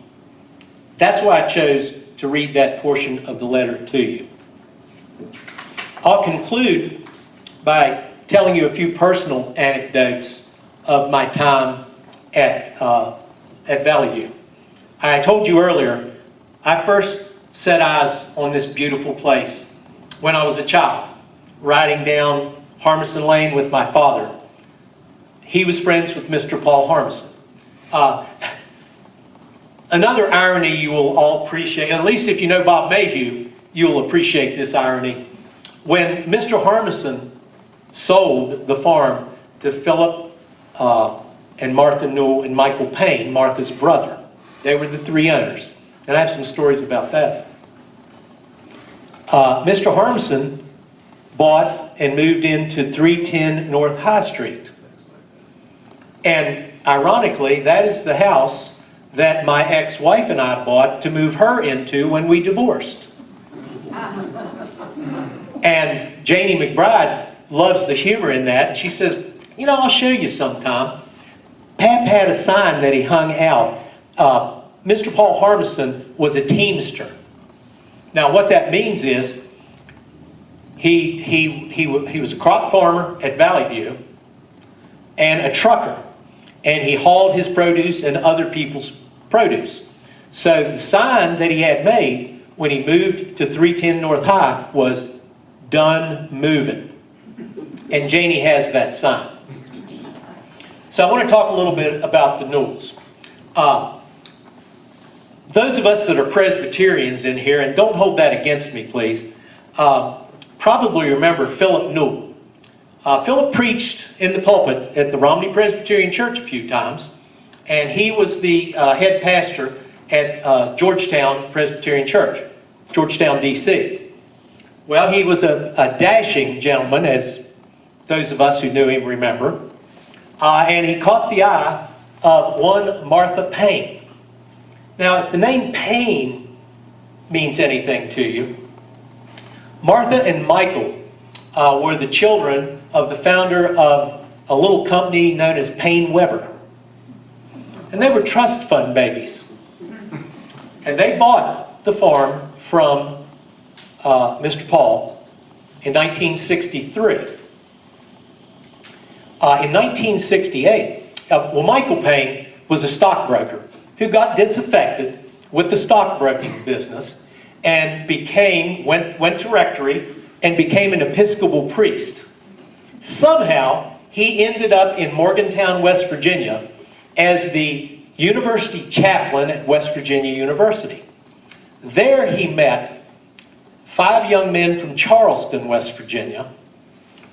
That's why I chose to read that portion of the letter to you. I'll conclude by telling you a few personal anecdotes of my time at Valley View. I told you earlier, I first set eyes on this beautiful place when I was a child, riding down Harmison Lane with my father. He was friends with Mr. Paul Harmison. Another irony you will all appreciate, at least if you know Bob Mayhew, you'll appreciate this irony. When Mr. Harmison sold the farm to Philip and Martha Newell and Michael Payne, Martha's brother, they were the three owners. And I have some stories about that. Mr. Harmison bought and moved into 310 North High Street. And ironically, that is the house that my ex-wife and I bought to move her into when we divorced. And Janie McBride loves the humor in that. And she says, you know, I'll show you sometime. Pap had a sign that he hung out. Mr. Paul Harmison was a teamster. Now, what that means is he was a crop farmer at Valley View and a trucker. And he hauled his produce and other people's produce. So the sign that he had made when he moved to 310 North High was "Done Moving." And Janie has that sign. So I want to talk a little bit about the Newells. Those of us that are Presbyterians in here, and don't hold that against me, please, probably remember Philip Newell. Philip preached in the pulpit at the Romney Presbyterian Church a few times, and he was the head pastor at Georgetown Presbyterian Church, Georgetown, D.C. Well, he was a dashing gentleman, as those of us who knew him remember, and he caught the eye of one Martha Payne. Now, if the name Payne means anything to you, Martha and Michael were the children of the founder of a little company known as Payne Weber. And they were trust fund babies. And they bought the farm from Mr. Paul in 1963. In 1968, Michael Payne was a stockbroker who got disaffected with the stockbroking business and went to rectory and became an Episcopal priest. Somehow, he ended up in Morgantown, West Virginia as the university chaplain at West Virginia University. There he met 5 young men from Charleston, West Virginia,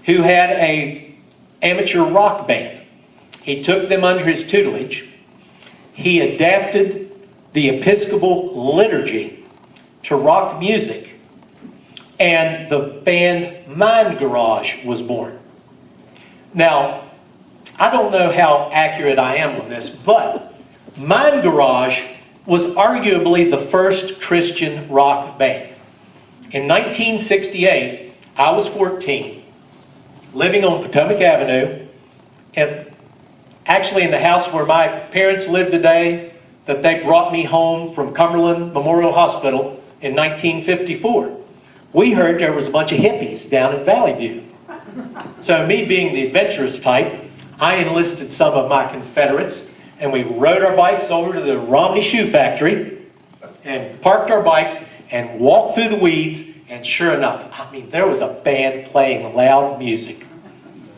who had an amateur rock band. He took them under his tutelage. He adapted the Episcopal liturgy to rock music, and the band Mind Garage was born. Now, I don't know how accurate I am on this, but Mind Garage was arguably the first Christian rock band. In 1968, I was 14, living on Potomac Avenue, and actually in the house where my parents live today, that they brought me home from Cumberland Memorial Hospital in 1954. We heard there was a bunch of hippies down at Valley View. So me being the adventurous type, I enlisted some of my Confederates, and we rode our bikes over to the Romney shoe factory and parked our bikes and walked through the weeds, and sure enough, I mean, there was a band playing loud music.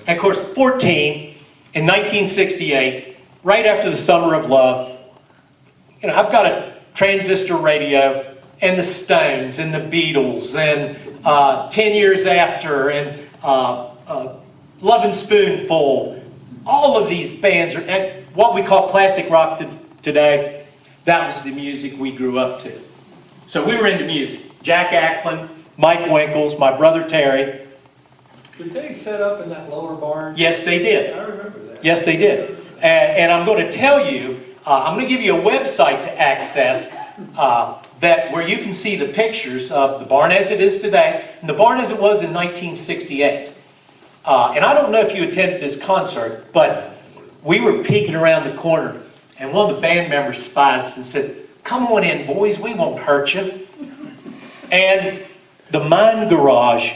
And of course, 14, in 1968, right after the Summer of Love, you know, I've got a transistor radio, and the Stones, and the Beatles, and 10 Years After, and Love and Spoonful. All of these bands are at what we call classic rock today. That was the music we grew up to. So we were into music. Jack Acklin, Mike Winkles, my brother Terry. Did they set up in that lower barn? Yes, they did. I remember that. Yes, they did. And I'm going to tell you, I'm going to give you a website to access that where you can see the pictures of the barn as it is today and the barn as it was in 1968. And I don't know if you attended this concert, but we were peeking around the corner, and one of the band members spied us and said, "Come on in, boys, we won't hurt you." And the Mine Garage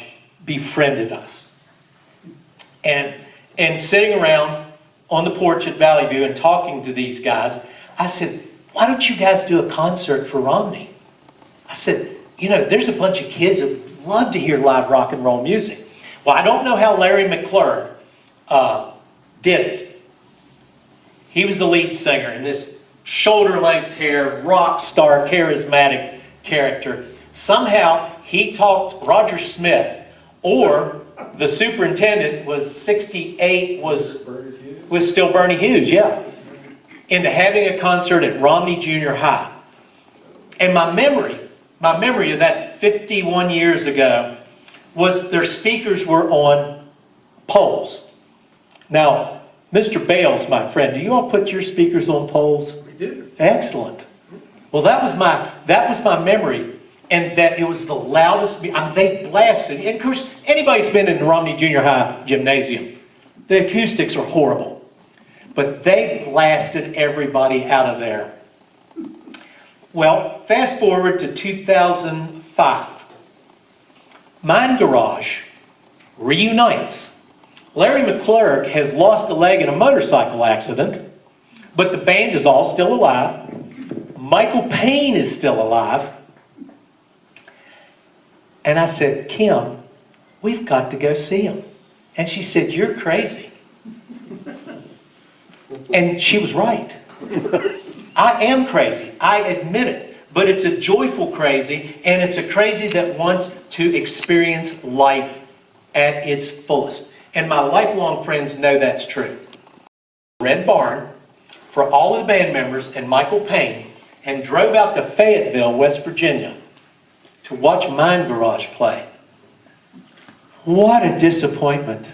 befriended us. And sitting around on the porch at Valley View and talking to these guys, I said, "Why don't you guys do a concert for Romney?" I said, "You know, there's a bunch of kids that love to hear live rock and roll music." Well, I don't know how Larry McClure did it. He was the lead singer in this shoulder-length hair, rock star, charismatic character. Somehow he talked Roger Smith, or the superintendent was 68, was still Bernie Hughes, yeah, into having a concert at Romney Junior High. And my memory of that 51 years ago was their speakers were on poles. Now, Mr. Bales, my friend, do you all put your speakers on poles? We did. Excellent. Well, that was my memory, and that it was the loudest. I mean, they blasted. And of course, anybody's been in the Romney Junior High gymnasium, the acoustics are horrible, but they blasted everybody out of there. Well, fast forward to 2005. Mine Garage reunites. Larry McClure has lost a leg in a motorcycle accident, but the band is all still alive. Michael Payne is still alive. And I said, "Kim, we've got to go see him." And she said, "You're crazy." And she was right. I am crazy. I admit it. But it's a joyful crazy, and it's a crazy that wants to experience life at its fullest. And my lifelong friends know that's true. Red Barn for all of the band members and Michael Payne, and drove out to Fayetteville, West Virginia, to watch Mine Garage play. What a disappointment.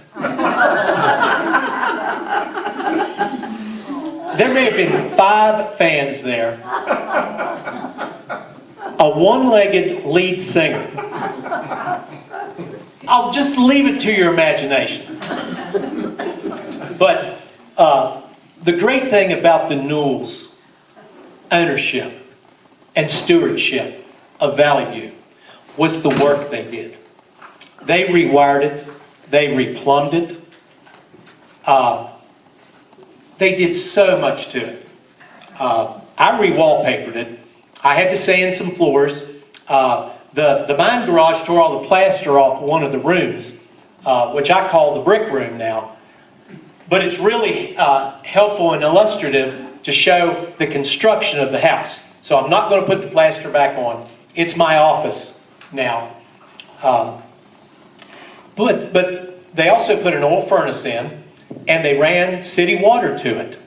There may have been 5 fans there. A one-legged lead singer. I'll just leave it to your imagination. But the great thing about the Newell's ownership and stewardship of Valley View was the work they did. They rewired it. They replumbed it. They did so much to it. I re-wallpapered it. I had to sand some floors. The Mine Garage tore all the plaster off one of the rooms, which I call the brick room now. But it's really helpful and illustrative to show the construction of the house. So I'm not going to put the plaster back on. It's my office now. But they also put an oil furnace in, and they ran city water to it.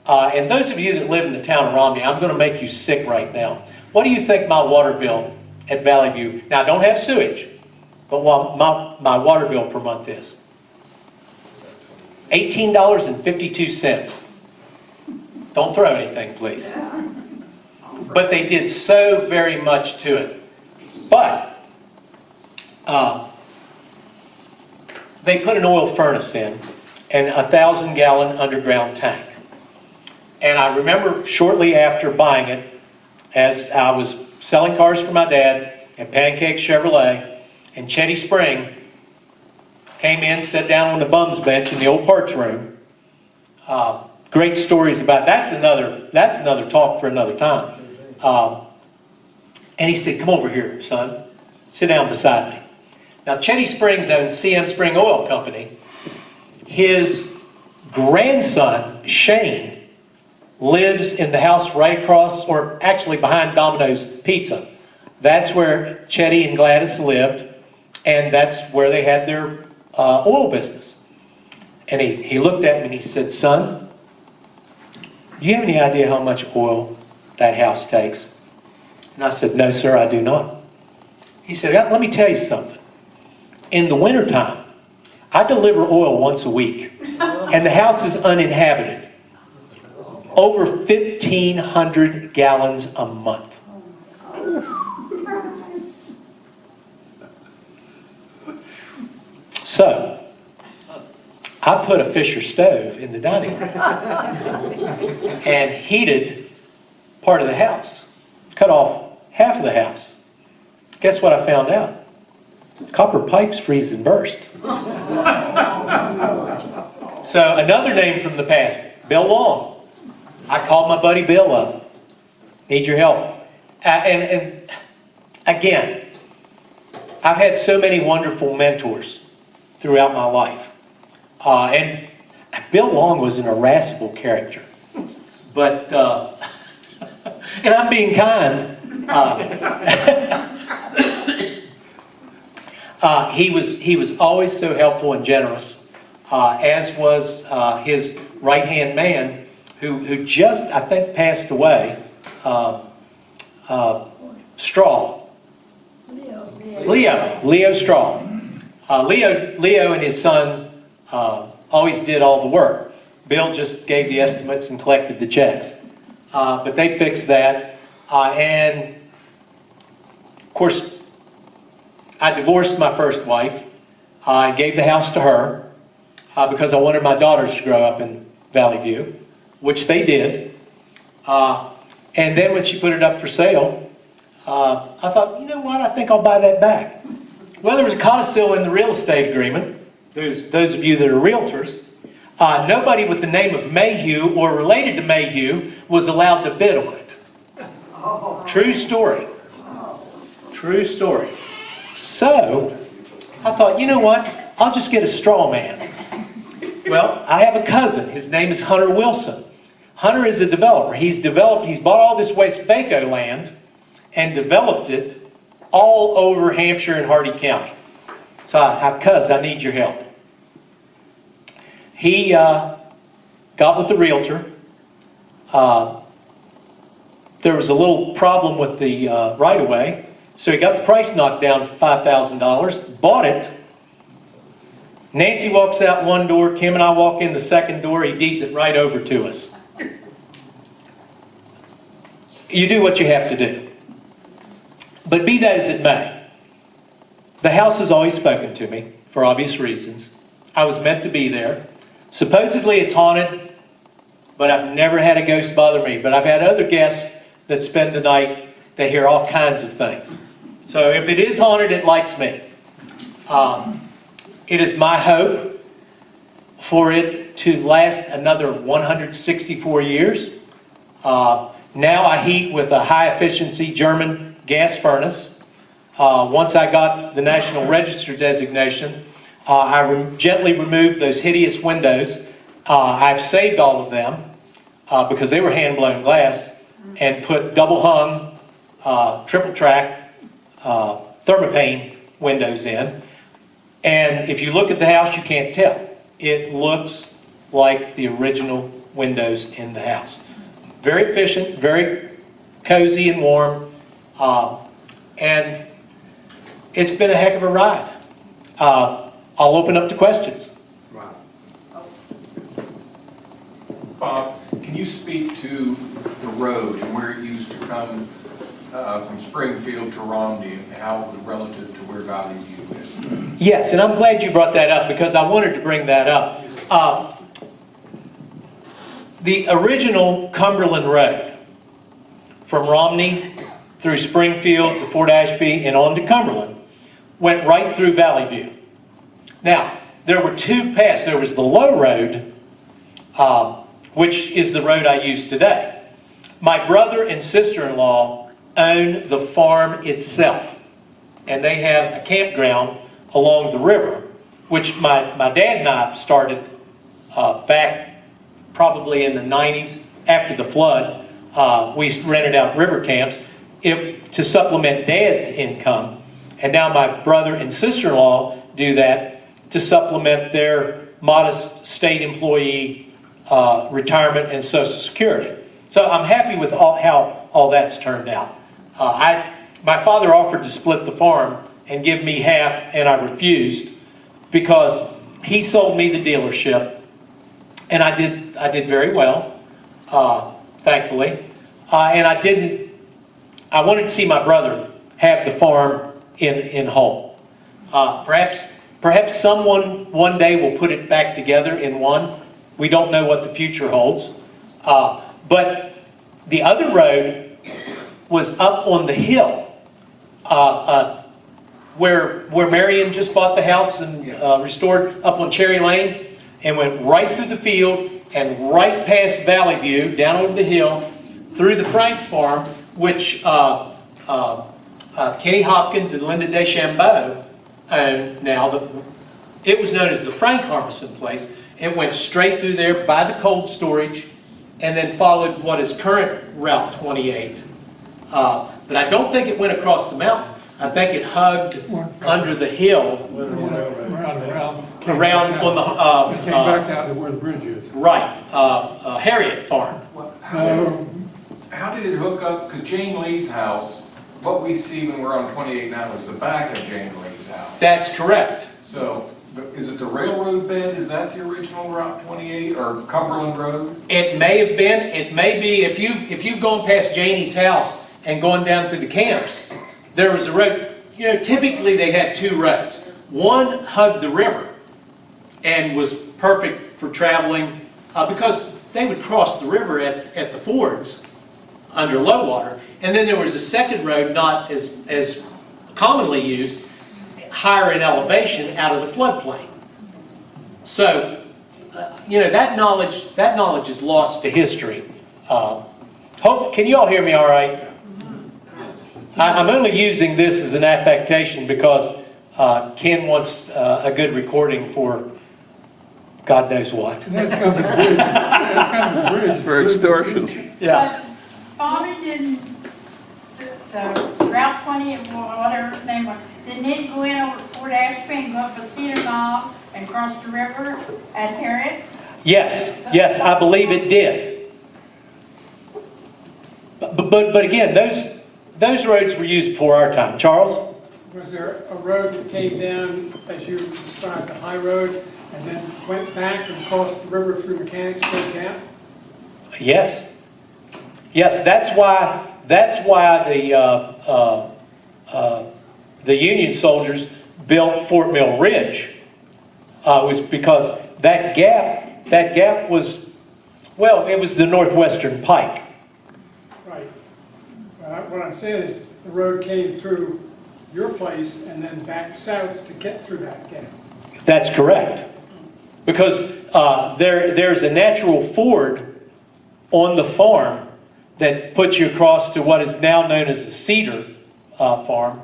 And those of you that live in the town of Romney, I'm going to make you sick right now. What do you think my water bill at Valley View, now I don't have sewage, but what my water bill per month is? $18.52. Don't throw anything, please. But they did so very much to it. But they put an oil furnace in and a 1,000-gallon underground tank. And I remember shortly after buying it, as I was selling cars for my dad at Pancake Chevrolet, and Chetty Spring came in, sat down on the bums bench in the old parts room, great stories about, that's another talk for another time. And he said, come over here, son. Sit down beside me. Now, Chetty Springs owns CM Spring Oil Company. His grandson, Shane, lives in the house right across, or actually behind Domino's Pizza. That's where Chetty and Gladys lived, and that's where they had their oil business. And he looked at me and he said, son, do you have any idea how much oil that house takes? And I said, no, sir, I do not. He said, let me tell you something. In the wintertime, I deliver oil once a week, and the house is uninhabited. Over 1,500 gallons a month. So, I put a Fisher stove in the dining room and heated part of the house. Cut off half of the house. Guess what I found out? Copper pipes freeze and burst. So another name from the past, Bill Long. I called my buddy Bill up. Need your help. And again, I've had so many wonderful mentors throughout my life. And Bill Long was an irascible character. But, and I'm being kind. He was always so helpful and generous, as was his right-hand man, who just, I think, passed away, Straw. Leo Straw. Leo and his son always did all the work. Bill just gave the estimates and collected the checks. But they fixed that. And, of course, I divorced my first wife. I gave the house to her because I wanted my daughters to grow up in Valley View, which they did. And then when she put it up for sale, I thought, you know what, I think I'll buy that back. Well, there was a codicil in the real estate agreement. Those of you that are realtors, nobody with the name of Mayhew or related to Mayhew was allowed to bid on it. True story. True story. So, I thought, you know what, I'll just get a straw man. Well, I have a cousin. His name is Hunter Wilson. Hunter is a developer. He's bought all this Westvaco land and developed it all over Hampshire and Hardy County. So, cuz, I need your help. He got with the realtor. There was a little problem with the right-of-way, so he got the price knocked down to $5,000, bought it. Nancy walks out one door, Kim and I walk in the second door, he deeds it right over to us. You do what you have to do. But be that as it may, the house has always spoken to me, for obvious reasons. I was meant to be there. Supposedly it's haunted, but I've never had a ghost bother me. But I've had other guests that spend the night that hear all kinds of things. So if it is haunted, it likes me. It is my hope for it to last another 164 years. Now I heat with a high-efficiency German gas furnace. Once I got the National Register designation, I gently removed those hideous windows. I've saved all of them because they were hand-blown glass, and put double-hung, triple-track thermopane windows in. And if you look at the house, you can't tell. It looks like the original windows in the house. Very efficient, very cozy and warm, and it's been a heck of a ride. I'll open up to questions. Bob, can you speak to the road and where it used to come from Springfield to Romney and how it was relative to where Valley View is? Yes, and I'm glad you brought that up because I wanted to bring that up. The original Cumberland Road from Romney through Springfield to Fort Ashby and on to Cumberland went right through Valley View. Now, there were two paths. There was the low road which is the road I use today. My brother and sister-in-law own the farm itself, and they have a campground along the river, which my dad and I started back probably in the 90s after the flood. We rented out river camps to supplement Dad's income, and now my brother and sister-in-law do that to supplement their modest state employee retirement and Social Security. So I'm happy with how all that's turned out. My father offered to split the farm and give me half, and I refused because he sold me the dealership, and I did very well, thankfully. And I wanted to see my brother have the farm in whole. Perhaps someone one day will put it back together in one. We don't know what the future holds. But the other road was up on the hill where Marion just bought the house and restored, up on Cherry Lane, and went right through the field and right past Valley View, down over the hill, through the Frank farm, which Kenny Hopkins and Linda DeChambeau own now. It was known as the Frank Harmison place. It went straight through there by the cold storage and then followed what is current Route 28. But I don't think it went across the mountain. I think it hugged under the hill around on the... It came back out to where the bridge is. Right, Harriet Farm. How did it hook up? Because Jane Lee's house, what we see when we're on 28 now is the back of Jane Lee's house. That's correct. So, is it the railroad bed? Is that the original Route 28 or Cumberland Road? It may have been, it may be, if you've gone past Janie's house and gone down through the camps, there was a road. You know, typically they had two roads. One hugged the river and was perfect for traveling because they would cross the river at the fords under low water. And then there was a second road, not as commonly used, higher in elevation out of the floodplain. So, that knowledge is lost to history. Can you all hear me all right? I'm only using this as an affectation because Ken wants a good recording for God knows what. That's kind of a bridge. That's kind of a bridge. For extortion. Yeah. But Bobby didn't, the Route 20, whatever its name was, didn't it go in over Fort Ashby and go up a Cedar Knob and cross the river at Harriet's? Yes, I believe it did. But again, those roads were used before our time. Charles? Was there a road that came down, as you described, the high road, and then went back and crossed the river through Mechanicsburg Gap? Yes. That's why the Union soldiers built Fort Mill Ridge. Was because that gap was, well, it was the Northwestern Pike. Right. What I'm saying is the road came through your place and then back south to get through that gap. That's correct. Because there's a natural ford on the farm that puts you across to what is now known as the Cedar Farm.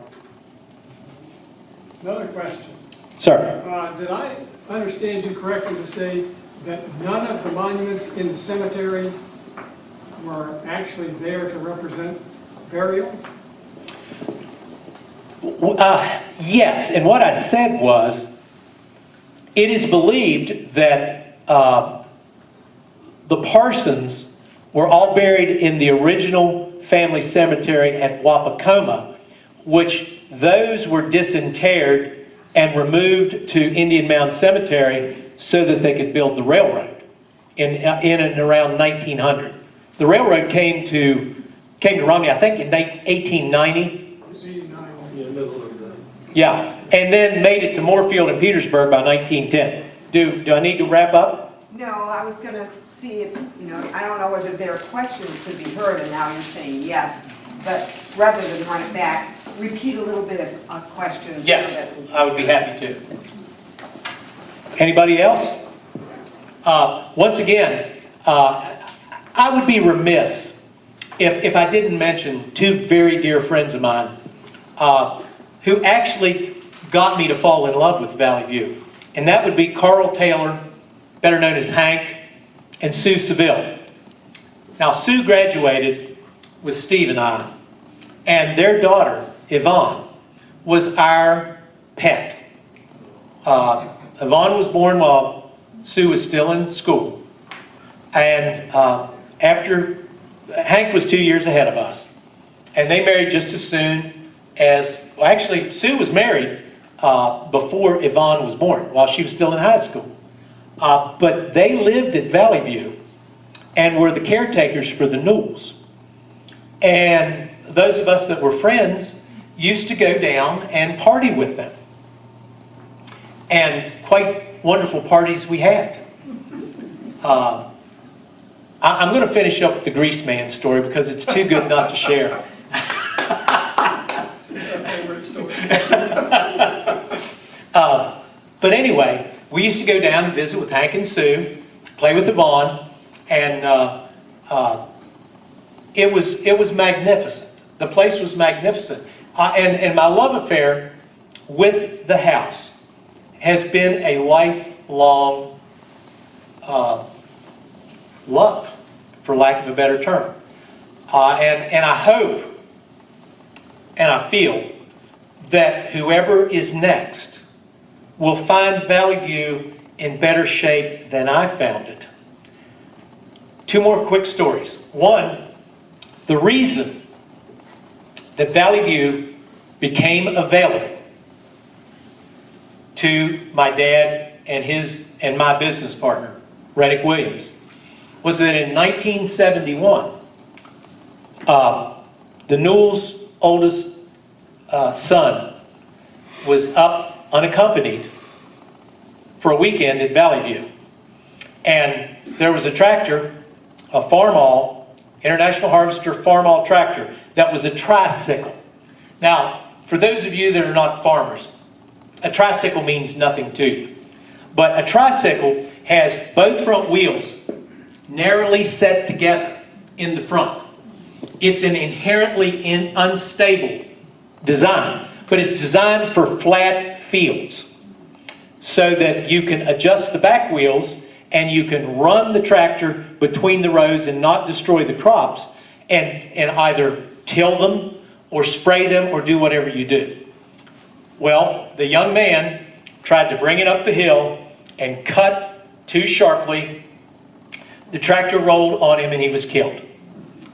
Another question. Sir? Did I understand you correctly to say that none of the monuments in the cemetery were actually there to represent burials? Yes, and what I said was, it is believed that the Parsons were all buried in the original family cemetery at Wapakoma, which those were disinterred and removed to Indian Mound Cemetery so that they could build the railroad in and around 1900. The railroad came to Romney, I think, in 1890. Yeah, and then made it to Moorfield and Petersburg by 1910. Do I need to wrap up? No, I was going to see if, I don't know whether their questions could be heard, and now you're saying yes. But rather than run it back, repeat a little bit of questions. Yes, I would be happy to. Anybody else? Once again, I would be remiss if I didn't mention two very dear friends of mine who actually got me to fall in love with Valley View. And that would be Carl Taylor, better known as Hank, and Sue Seville. Now, Sue graduated with Steve and I, and their daughter, Yvonne, was our pet. Yvonne was born while Sue was still in school. And after, Hank was 2 years ahead of us. And they married just as soon as, well, actually, Sue was married before Yvonne was born, while she was still in high school. But they lived at Valley View and were the caretakers for the Newells. And those of us that were friends used to go down and party with them. And quite wonderful parties we had. I'm going to finish up with the Grease Man story because it's too good not to share. But anyway, we used to go down and visit with Hank and Sue, play with Yvonne, and it was magnificent. The place was magnificent. And my love affair with the house has been a lifelong love, for lack of a better term. And I hope and I feel that whoever is next will find Valley View in better shape than I found it. Two more quick stories. One, the reason that Valley View became available to my dad and my business partner, Reddick Williams, was that in 1971, the Newell's oldest son was up unaccompanied for a weekend at Valley View. And there was a tractor, a Farmall, International Harvester Farmall tractor, that was a tricycle. Now, for those of you that are not farmers, a tricycle means nothing to you. But a tricycle has both front wheels narrowly set together in the front. It's an inherently unstable design, but it's designed for flat fields so that you can adjust the back wheels and you can run the tractor between the rows and not destroy the crops and either till them or spray them or do whatever you do. Well, the young man tried to bring it up the hill and cut too sharply. The tractor rolled on him and he was killed.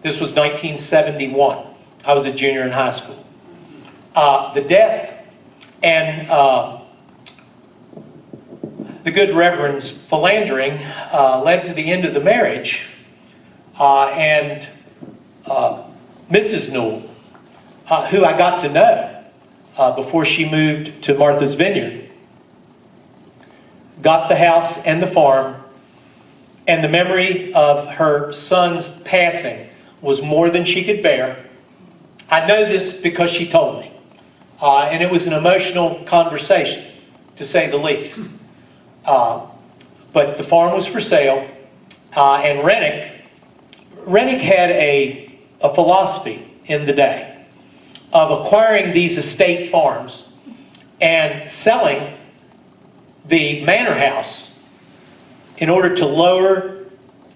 This was 1971. I was a junior in high school. The death and the good Reverend's philandering led to the end of the marriage. And Mrs. Newell, who I got to know before she moved to Martha's Vineyard, got the house and the farm, and the memory of her son's passing was more than she could bear. I know this because she told me. And it was an emotional conversation, to say the least. But the farm was for sale, and Rennick had a philosophy in the day of acquiring these estate farms and selling the manor house in order to lower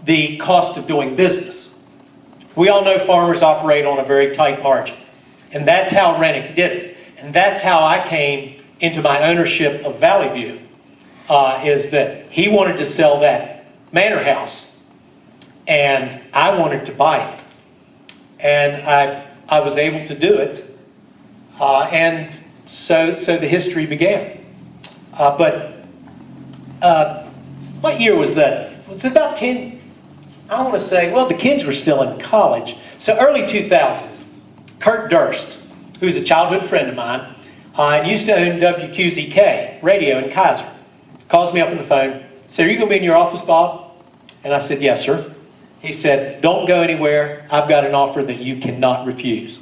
the cost of doing business. We all know farmers operate on a very tight margin, and that's how Rennick did it. And that's how I came into my ownership of Valley View, is that he wanted to sell that manor house, and I wanted to buy it. And I was able to do it, and so the history began. What year was that? It was about 10, I want to say, well, the kids were still in college. So early 2000s, Kurt Durst, who's a childhood friend of mine, and used to own WQZK radio in Kaiser, calls me up on the phone, said, "Are you going to be in your office, Bob?" And I said, "Yes, sir." He said, "Don't go anywhere. I've got an offer that you cannot refuse."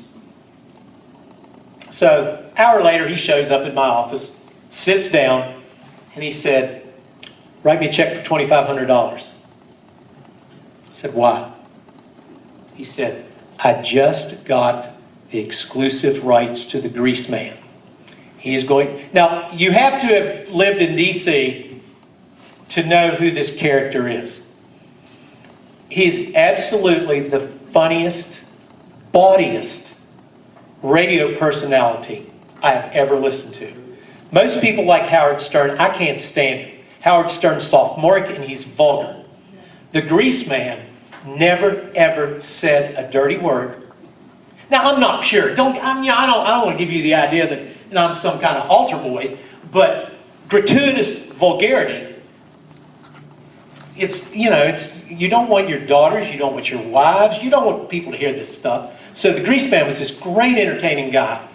So, an hour later, he shows up in my office, sits down, and he said, "Write me a check for $2,500. said, why? He said, I just got the exclusive rights to the grease man. He is going... Now, you have to have lived in D.C. to know who this character is. He's absolutely the funniest, bawdiest radio personality I have ever listened to. Most people like Howard Stern. I can't stand him. Howard Stern's sophomoric and he's vulgar. The grease man never ever said a dirty word. Now I'm not pure. I don't want to give you the idea that I'm some kind of altar boy, but gratuitous vulgarity. You don't want your daughters, you don't want your wives, you don't want people to hear this stuff. So the grease man was this great entertaining guy.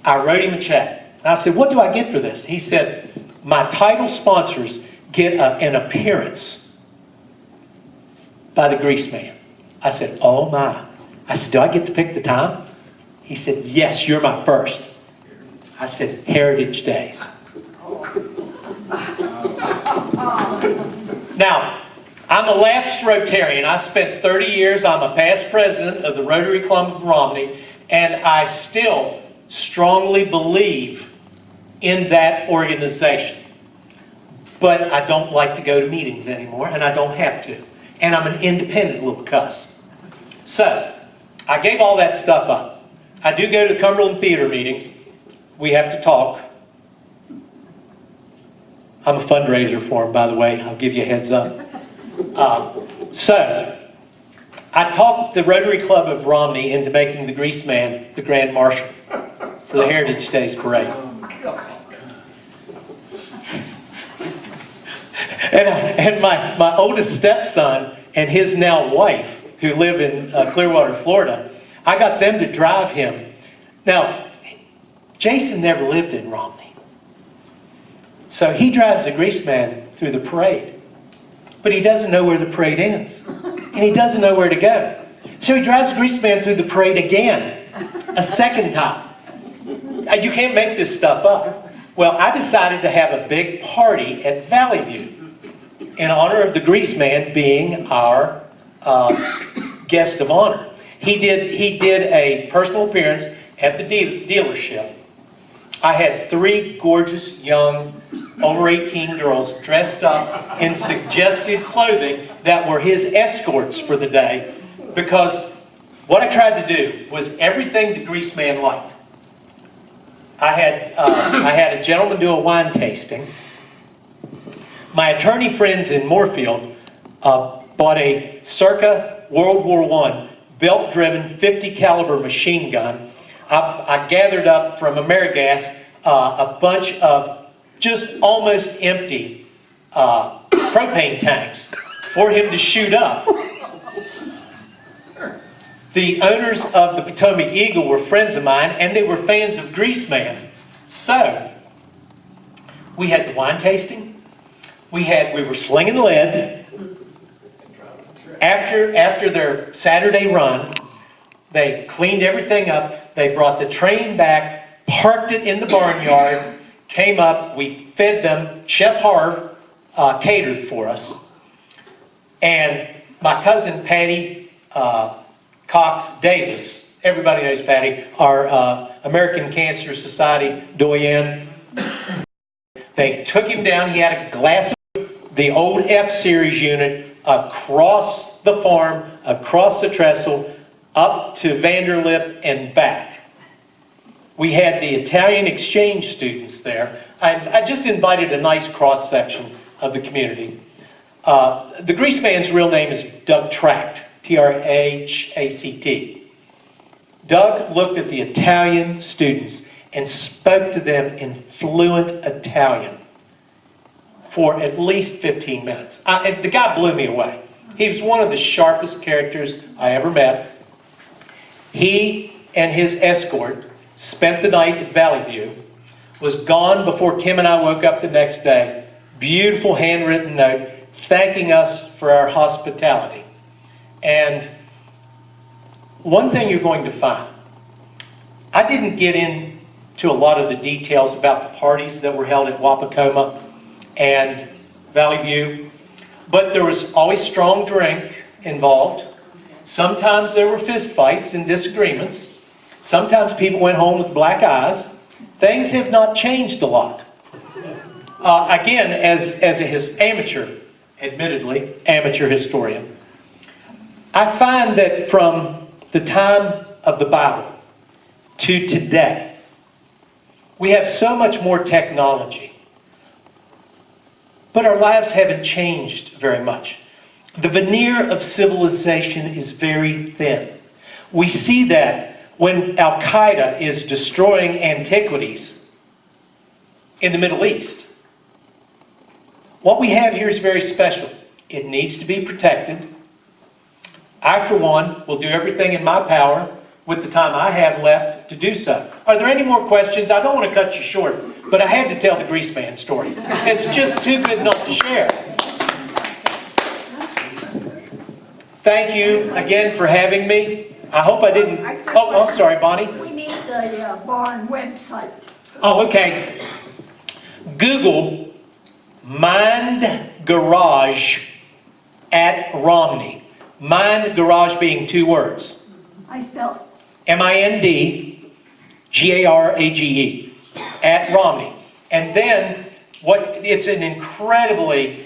I wrote him a check. I said, what do I get for this? He said, my title sponsors get an appearance by the grease man. I said, oh my. I said, do I get to pick the time? He said, yes, you're my first. I said, Heritage Days. Now, I'm a lapsed Rotarian. I spent 30 years, I'm a past president of the Rotary Club of Romney, and I still strongly believe in that organization. But I don't like to go to meetings anymore, and I don't have to. And I'm an independent little cuss. So, I gave all that stuff up. I do go to Cumberland Theater meetings. We have to talk. I'm a fundraiser for them, by the way. I'll give you a heads up. So, I talked the Rotary Club of Romney into making the grease man the Grand Marshal for the Heritage Days Parade. And my oldest stepson and his now wife, who live in Clearwater, Florida, I got them to drive him. Now, Jason never lived in Romney. So he drives the grease man through the parade. But he doesn't know where the parade ends. And he doesn't know where to go. So he drives the grease man through the parade again, a second time. You can't make this stuff up. Well, I decided to have a big party at Valley View in honor of the grease man being our guest of honor. He did a personal appearance at the dealership. I had 3 gorgeous young over 18 girls dressed up in suggestive clothing that were his escorts for the day, because what I tried to do was everything the grease man liked. I had a gentleman do a wine tasting. My attorney friends in Moorfield bought a circa World War I belt-driven 50 caliber machine gun. I gathered up from AmeriGas a bunch of just almost empty propane tanks for him to shoot up. The owners of the Potomac Eagle were friends of mine, and they were fans of Grease Man. So, we had the wine tasting. We were slinging lead. After their Saturday run, they cleaned everything up. They brought the train back, parked it in the barnyard, came up, we fed them. Chef Harv catered for us. And my cousin Patty Cox Davis, everybody knows Patty, our American Cancer Society doyen. They took him down. He had a glass of the old F-Series unit across the farm, across the trestle, up to Vanderlip and back. We had the Italian exchange students there. I just invited a nice cross-section of the community. The grease man's real name is Doug Tract, T-R-H-A-C-T. Doug looked at the Italian students and spoke to them in fluent Italian for at least 15 minutes. The guy blew me away. He was one of the sharpest characters I ever met. He and his escort spent the night at Valley View, was gone before Kim and I woke up the next day. Beautiful handwritten note thanking us for our hospitality. And one thing you're going to find, I didn't get into a lot of the details about the parties that were held at Wapakoma and Valley View, but there was always strong drink, involved. Sometimes there were fistfights and disagreements. Sometimes people went home with black eyes. Things have not changed a lot. Again, as admittedly amateur historian, I find that from the time of the Bible to today, we have so much more technology, but our lives haven't changed very much. The veneer of civilization is very thin. We see that when Al-Qaeda is destroying antiquities in the Middle East. What we have here is very special. It needs to be protected. I, for one, will do everything in my power with the time I have left to do so. Are there any more questions? I don't want to cut you short, but I had to tell the grease man story. It's just too good not to share. Thank you again for having me. I hope I didn't... Oh, I'm sorry, Bonnie. We need the barn website. Oh, okay. Google Mind Garage at Romney. Mind Garage being 2 words. I spelled MINDGARAGE at Romney. And then it's an incredibly,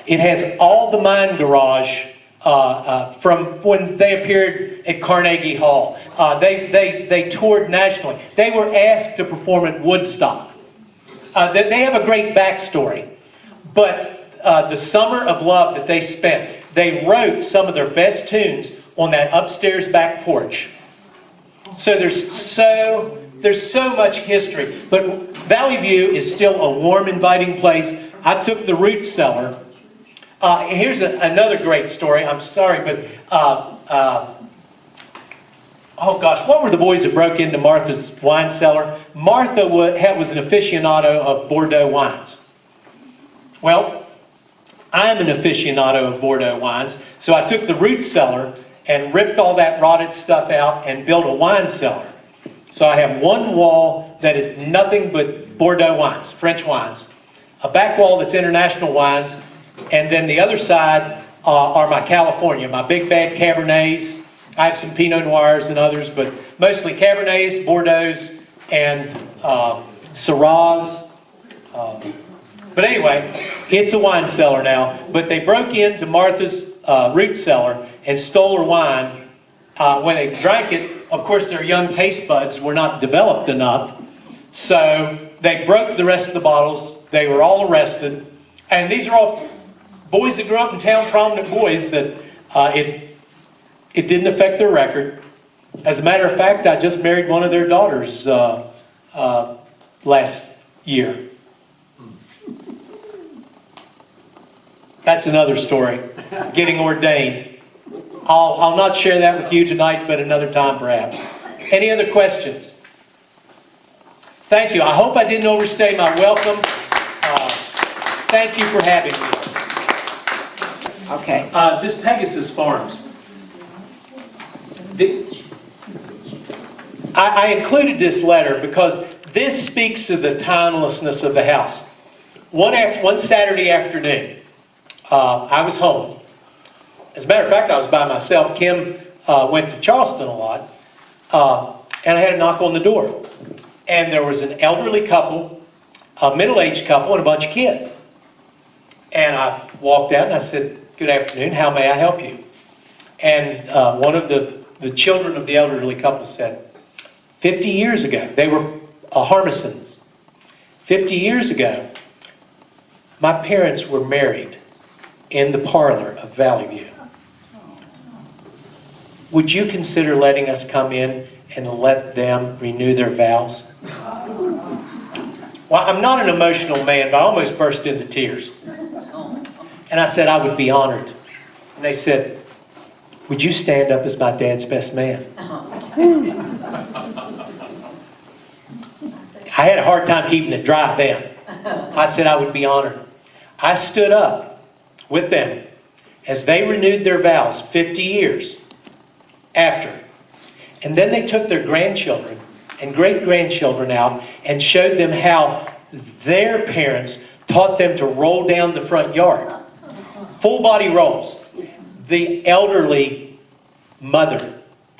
it has all the Mind Garage from when they appeared at Carnegie Hall. They toured nationally. They were asked to perform at Woodstock. They have a great backstory. But the summer of love that they spent, they wrote some of their best tunes on that upstairs back porch. So there's so much history. But Valley View is still a warm, inviting place. I took the root cellar. Here's another great story. I'm sorry, but oh gosh, what were the boys that broke into Martha's wine cellar? Martha was an aficionado of Bordeaux wines. Well, I'm an aficionado of Bordeaux wines, so I took the root cellar and ripped all that rotted stuff out and built a wine cellar. So I have one wall that is nothing but Bordeaux wines, French wines, a back wall that's international wines, and then the other side are my California, my big bad Cabernets. I have some Pinot Noirs and others, but mostly Cabernets, Bordeaux, and Syrahs. But anyway, it's a wine cellar now. But they broke into Martha's root cellar and stole her wine. When they drank it, of course their young taste buds were not developed enough. So they broke the rest of the bottles. They were all arrested. And these are all boys that grew up in town, prominent boys, that it didn't affect their record. As a matter of fact, I just married one of their daughters last year. That's another story, getting ordained. I'll not share that with you tonight, but another time perhaps. Any other questions? Thank you. I hope I didn't overstay my welcome. Thank you for having me. Okay. This Pegasus Farms. I included this letter because this speaks to the timelessness of the house. One Saturday afternoon, I was home. As a matter of fact, I was by myself. Kim went to Charleston a lot, and I had a knock on the door. And there was an elderly couple, a middle-aged couple, and a bunch of kids. And I walked out and I said, "Good afternoon, how may I help you?" And one of the children of the elderly couple said, 50 years ago, they were Harmisons. 50 years ago, my parents were married in the parlor of Valley View. Would you consider letting us come in and let them renew their vows? Well, I'm not an emotional man, but I almost burst into tears. And I said I would be honored. And they said, "Would you stand up as my dad's best man?" I had a hard time keeping it dry then. I said I would be honored. I stood up with them as they renewed their vows 50 years after. And then they took their grandchildren and great-grandchildren out and showed them how their parents taught them to roll down the front yard. Full body rolls. the elderly mother.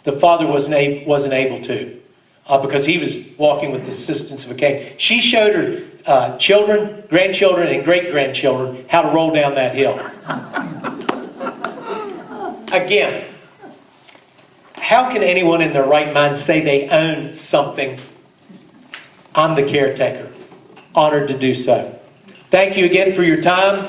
The father wasn't able to because he was walking with the assistance of a cane. She showed her children, grandchildren, and great-grandchildren how to roll down that hill. Again, how can anyone in their right mind say they own something? I'm the caretaker. Honored to do so. Thank you again for your time.